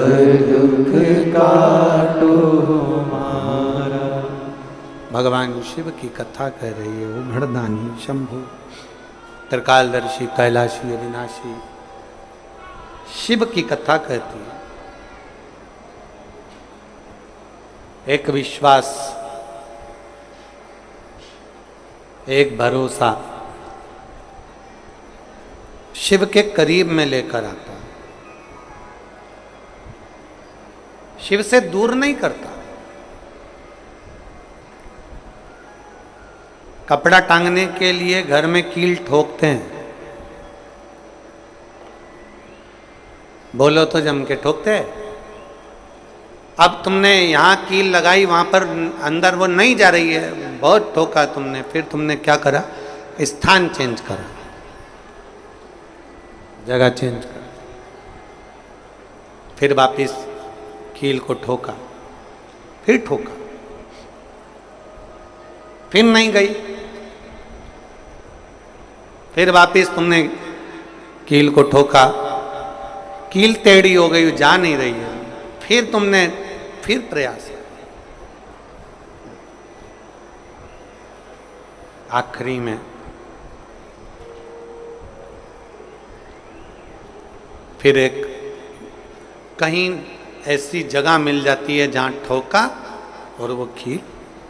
दुख काटो हमारा। भगवान शिव की कथा कह रही है। वो भड़दानी शंभु त्रिकालदर्शी कैलाशी अविनाशी शिव की कथा कहती है। एक विश्वास, एक भरोसा शिव के करीब में लेकर आता है, शिव से दूर नहीं करता। कपड़ा टांगने के लिए घर में कील ठोकते हैं, बोलो तो जम के ठोकते हैं। अब तुमने यहाँ कील लगाई, वहां पर अंदर वो नहीं जा रही है, बहुत ठोका तुमने, फिर तुमने क्या करा, स्थान चेंज करा, जगह चेंज करा, फिर वापिस कील को ठोका, फिर ठोका, फिर नहीं गई, फिर वापिस तुमने कील को ठोका, कील टेढ़ी हो गई, जा नहीं रही है, फिर तुमने फिर प्रयास, आखिरी में फिर एक कहीं ऐसी जगह मिल जाती है जहां ठोका और वो कील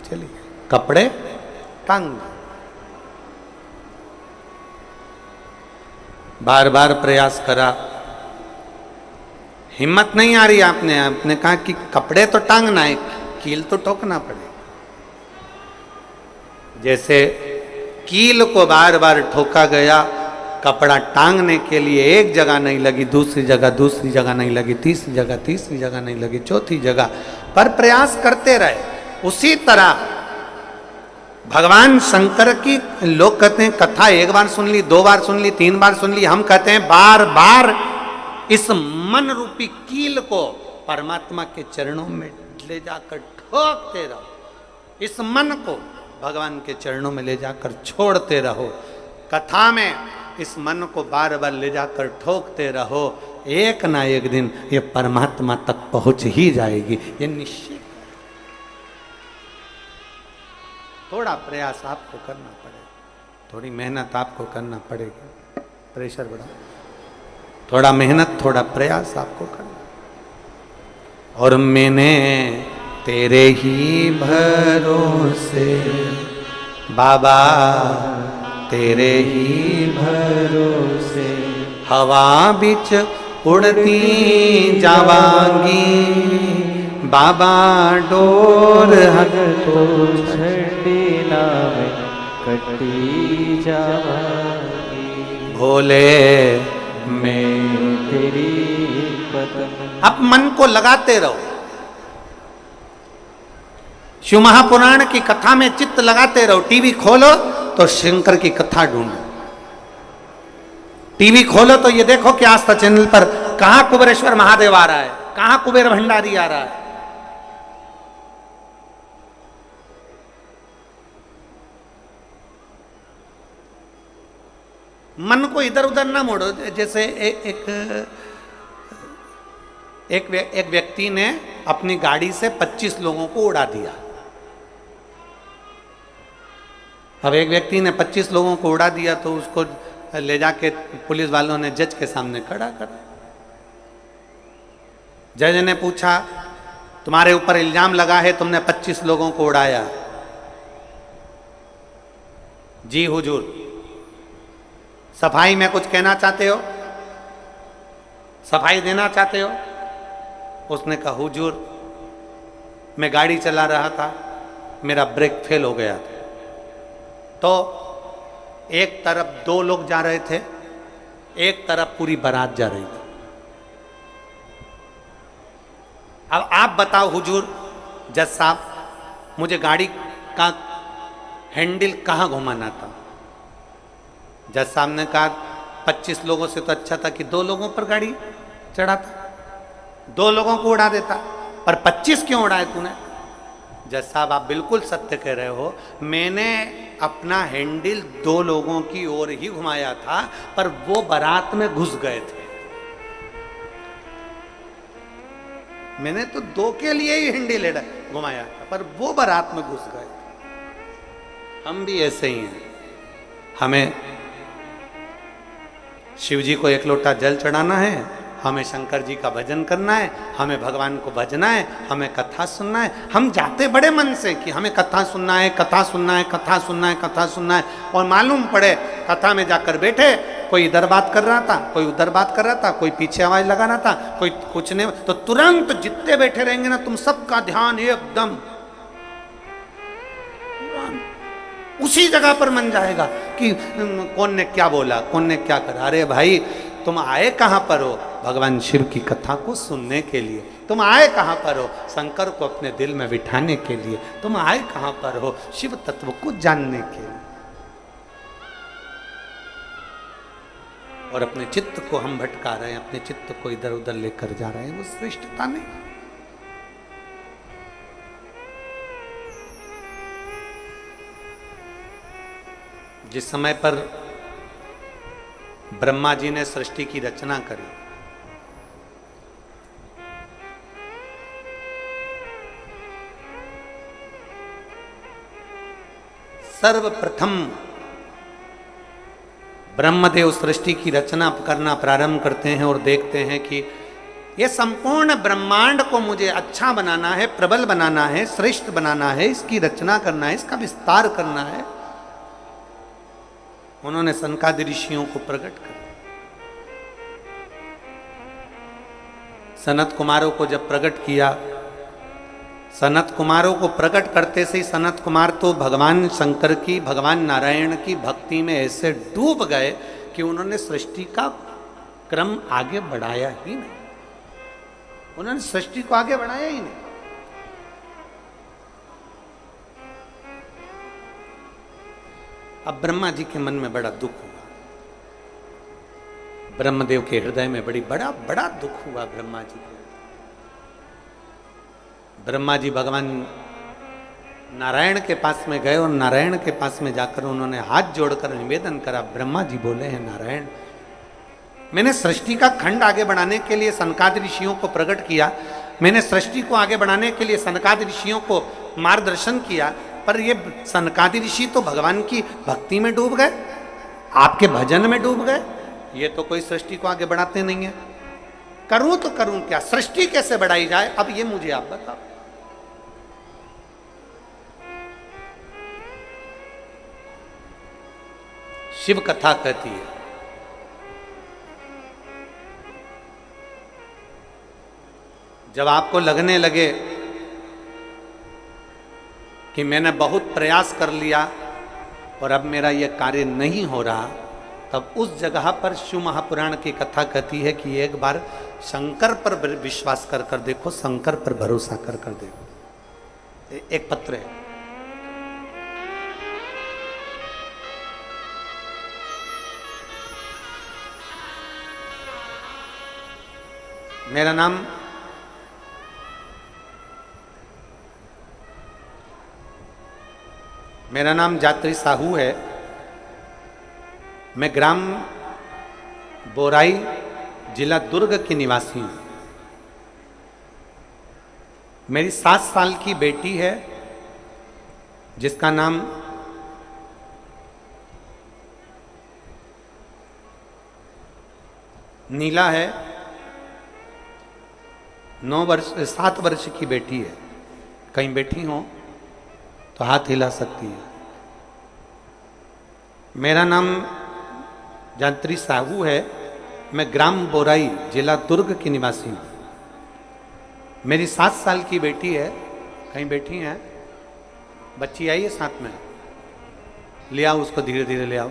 चली गई, कपड़े टांग गए। बार बार प्रयास करा, हिम्मत नहीं आ रही। आपने कहा कि कपड़े तो टांगना है, कील तो ठोकना पड़ेगा। जैसे कील को बार बार ठोका गया, कपड़ा टांगने के लिए एक जगह नहीं लगी, दूसरी जगह नहीं लगी, तीसरी जगह नहीं लगी, चौथी जगह पर प्रयास करते रहे। उसी तरह भगवान शंकर की लोग कहते हैं कथा एक बार सुन ली, 2 बार सुन ली, 3 बार सुन ली, हम कहते हैं बार बार इस मन रूपी कील को परमात्मा के चरणों में ले जाकर ठोकते रहो, इस मन को भगवान के चरणों में ले जाकर छोड़ते रहो। कथा में इस मन को बार बार ले जाकर ठोकते रहो, एक ना एक दिन ये परमात्मा तक पहुंच ही जाएगी, ये निश्चित। थोड़ा प्रयास आपको करना पड़ेगा, थोड़ी मेहनत आपको करना पड़ेगी। प्रेशर बढ़ा, थोड़ा मेहनत थोड़ा प्रयास आपको करना। और मैंने तेरे ही भरोसे बाबा, तेरे ही भरोसे हवा बिच उड़ती जावांगी बाबा, डोर हक तो छड़ी नाम कटी जावांगी, भोले मैं तेरी पत्नी। अब मन को लगाते रहो, शिव महापुराण की कथा में चित्त लगाते रहो। टीवी खोलो तो शंकर की कथा ढूंढो, टीवी खोलो तो ये देखो कि आस्था चैनल पर कहां कुबेरेश्वर महादेव आ रहा है, कहां कुबेर भंडारी आ रहा है। मन को इधर उधर ना मोड़ो। जैसे एक व्यक्ति ने अपनी गाड़ी से 25 लोगों को उड़ा दिया। अब एक व्यक्ति ने 25 लोगों को उड़ा दिया तो उसको ले जाके पुलिस वालों ने जज के सामने खड़ा कर। जज ने पूछा, तुम्हारे ऊपर इल्जाम लगा है तुमने 25 लोगों को उड़ाया। जी हुजूर, सफाई में कुछ कहना चाहते हो, सफाई देना चाहते हो? उसने कहा, हुजूर मैं गाड़ी चला रहा था, मेरा ब्रेक फेल हो गया था, तो एक तरफ 2 लोग जा रहे थे, एक तरफ पूरी बारात जा रही थी। अब आप बताओ हुजूर, जज साहब, मुझे गाड़ी का हैंडल कहाँ घुमाना था? जज साहब ने कहा, 25 लोगों से तो अच्छा था कि 2 लोगों पर गाड़ी चढ़ाता, 2 लोगों को उड़ा देता, पर 25 क्यों उड़ाए तूने? जज साहब, आप बिल्कुल सत्य कह रहे हो, मैंने अपना हैंडल 2 लोगों की ओर ही घुमाया था, पर वो बारात में घुस गए थे। मैंने तो 2 के लिए ही हैंडल घुमाया था, पर वो बारात में घुस गए। हम भी ऐसे ही हैं। हमें शिव जी को 1 लोटा जल चढ़ाना है, हमें शंकर जी का भजन करना है, हमें भगवान को भजना है, हमें कथा सुनना है। हम जाते बड़े मन से कि हमें कथा सुनना है, कथा सुनना है, कथा सुनना है, कथा सुनना है, और मालूम पड़े कथा में जाकर बैठे, कोई इधर बात कर रहा था, कोई उधर बात कर रहा था, कोई पीछे आवाज लगा रहा था, कोई कुछ नहीं, तो तुरंत जितने बैठे रहेंगे ना, तुम सबका ध्यान एकदम उसी जगह पर मन जाएगा कि कौन ने क्या बोला, कौन ने क्या करा। अरे भाई, तुम आए कहां पर हो? भगवान शिव की कथा को सुनने के लिए। तुम आए कहां पर हो? शंकर को अपने दिल में बिठाने के लिए। तुम आए कहां पर हो? शिव तत्व को जानने के लिए। और अपने चित्त को हम भटका रहे हैं, अपने चित्त को इधर उधर लेकर जा रहे हैं, वो श्रेष्ठता नहीं। जिस समय पर ब्रह्मा जी ने सृष्टि की रचना करी, सर्वप्रथम ब्रह्मदेव सृष्टि की रचना करना प्रारंभ करते हैं और देखते हैं कि यह संपूर्ण ब्रह्मांड को मुझे अच्छा बनाना है, प्रबल बनाना है, श्रेष्ठ बनाना है, इसकी रचना करना है, इसका विस्तार करना है। उन्होंने सनकादि ऋषियों को प्रकट कर, सनत कुमारों को जब प्रकट किया, सनत कुमारों को प्रकट करते से ही सनत कुमार तो भगवान शंकर की, भगवान नारायण की भक्ति में ऐसे डूब गए कि उन्होंने सृष्टि का क्रम आगे बढ़ाया ही नहीं। उन्होंने सृष्टि को आगे बढ़ाया ही नहीं। अब ब्रह्मा जी के मन में बड़ा दुख हुआ, ब्रह्मदेव के हृदय में बड़ा दुख हुआ ब्रह्मा जी को। ब्रह्मा जी भगवान नारायण के पास में गए और नारायण के पास में जाकर उन्होंने हाथ जोड़कर निवेदन करा। ब्रह्मा जी बोले हैं, नारायण, मैंने सृष्टि का खंड आगे बढ़ाने के लिए सनकादि ऋषियों को प्रकट किया, मैंने सृष्टि को आगे बढ़ाने के लिए सनकादि ऋषियों को मार्गदर्शन किया, पर ये सनकादि ऋषि तो भगवान की भक्ति में डूब गए, आपके भजन में डूब गए, ये तो कोई सृष्टि को आगे बढ़ाते नहीं है। करूं तो करूं क्या, सृष्टि कैसे बढ़ाई जाए, अब ये मुझे आप बताओ। शिव कथा कहती है, जब आपको लगने लगे कि मैंने बहुत प्रयास कर लिया और अब मेरा यह कार्य नहीं हो रहा, तब उस जगह पर शिव महापुराण की कथा कहती है कि एक बार शंकर पर विश्वास कर कर देखो, शंकर पर भरोसा कर कर देखो। एक पत्र है, मेरा नाम जात्री साहू है। मैं ग्राम बोराई, जिला दुर्ग की निवासी हूँ। मेरी 7 साल की बेटी है जिसका नाम नीला है। 7 वर्ष की बेटी है। कहीं बैठी हो तो हाथ हिला सकती है। मेरा नाम जात्री साहू है। मैं ग्राम बोराई, जिला दुर्ग की निवासी हूँ। मेरी 7 साल की बेटी है। कहीं बैठी है? बच्ची आई है साथ में, ले आओ उसको, धीरे धीरे ले आओ,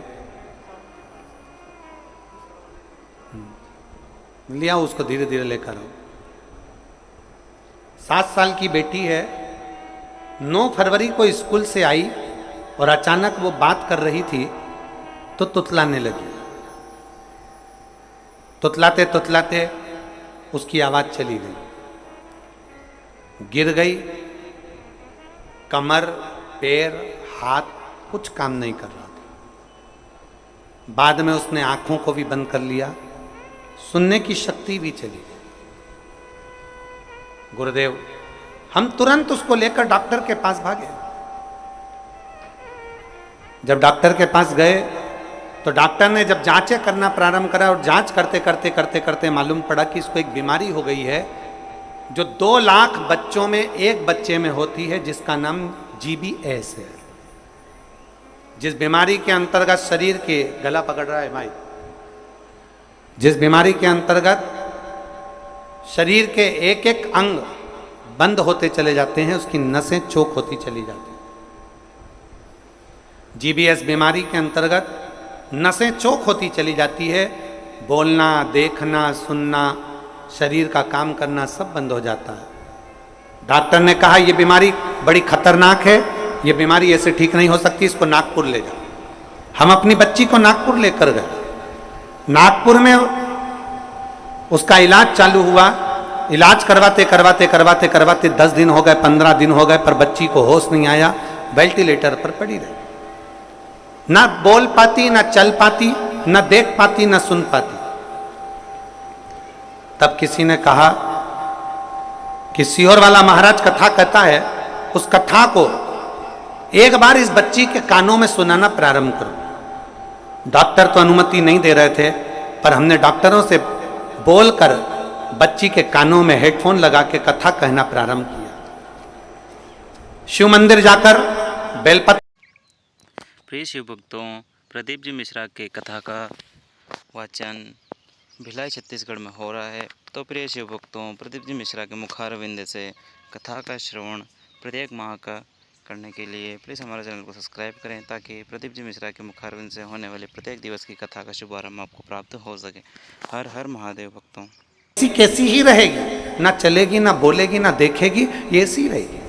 ले आओ उसको, धीरे धीरे लेकर आओ। 7 साल की बेटी है। 9 फरवरी को स्कूल से आई और अचानक वो बात कर रही थी तो तुतलाने लगी। तुतलाते तुतलाते उसकी आवाज चली गई, गिर गई। कमर, पैर, हाथ कुछ काम नहीं कर रहा था। बाद में उसने आंखों को भी बंद कर लिया, सुनने की शक्ति भी चली गई। गुरुदेव, हम तुरंत उसको लेकर डॉक्टर के पास भागे। जब डॉक्टर के पास गए तो डॉक्टर ने जब जांचें करना प्रारंभ करा और जांच करते करते करते करते मालूम पड़ा कि इसको एक बीमारी हो गई है जो 2 लाख बच्चों में एक बच्चे में होती है, जिसका नाम GBS है। जिस बीमारी के अंतर्गत शरीर के, गला पकड़ रहा है भाई, जिस बीमारी के अंतर्गत शरीर के एक एक अंग बंद होते चले जाते हैं, उसकी नसें चोक होती चली जाती हैं। GBS बीमारी के अंतर्गत नसें चोक होती चली जाती है। बोलना, देखना, सुनना, शरीर का काम करना सब बंद हो जाता है। डॉक्टर ने कहा यह बीमारी बड़ी खतरनाक है, यह बीमारी ऐसे ठीक नहीं हो सकती, इसको नागपुर ले जाओ। हम अपनी बच्ची को नागपुर लेकर गए। नागपुर में उसका इलाज चालू हुआ। इलाज करवाते करवाते करवाते करवाते 10 दिन हो गए, 15 दिन हो गए, पर बच्ची को होश नहीं आया। वेंटिलेटर पर पड़ी रही, ना बोल पाती, ना चल पाती, ना देख पाती, ना सुन पाती। तब किसी ने कहा कि सीहोर वाला महाराज कथा कहता है, उस कथा को एक बार इस बच्ची के कानों में सुनाना प्रारंभ करो। डॉक्टर तो अनुमति नहीं दे रहे थे, पर हमने डॉक्टरों से बोलकर बच्ची के कानों में हेडफोन लगा के कथा कहना प्रारंभ किया। शिव मंदिर जाकर बेलपत्र। प्रिय शिव भक्तों, प्रदीप जी मिश्रा के कथा का वाचन भिलाई छत्तीसगढ़ में हो रहा है। तो प्रिय शिव भक्तों, प्रदीप जी मिश्रा के मुखारविंद से कथा का श्रवण प्रत्येक माह का करने के लिए प्लीज़ हमारे चैनल को सब्सक्राइब करें, ताकि प्रदीप जी मिश्रा के मुखारविंद से होने वाले प्रत्येक दिवस की कथा का शुभारंभ आपको प्राप्त हो सके। हर हर महादेव भक्तों। ऐसी कैसी ही रहेगी, ना चलेगी, ना बोलेगी, ना देखेगी, ये ऐसी रहेगी।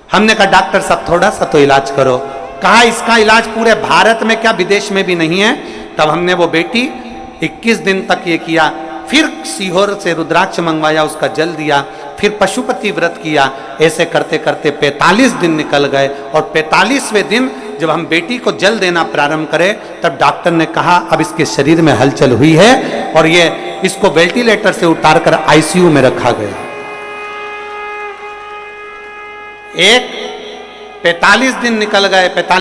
हमने कहा डॉक्टर साहब थोड़ा सा तो इलाज करो। कहा इसका इलाज पूरे भारत में क्या, विदेश में भी नहीं है। तब हमने वो बेटी 21 दिन तक ये किया, फिर सीहोर से रुद्राक्ष मंगवाया, उसका जल दिया, फिर पशुपति व्रत किया। ऐसे करते करते 45 दिन निकल गए और 45वें दिन जब हम बेटी को जल देना प्रारंभ करें तब डॉक्टर ने कहा अब इसके शरीर में हलचल हुई है और ये इसको वेंटिलेटर से उतारकर आईसीयू में रखा गया। एक 45 दिन निकल गए,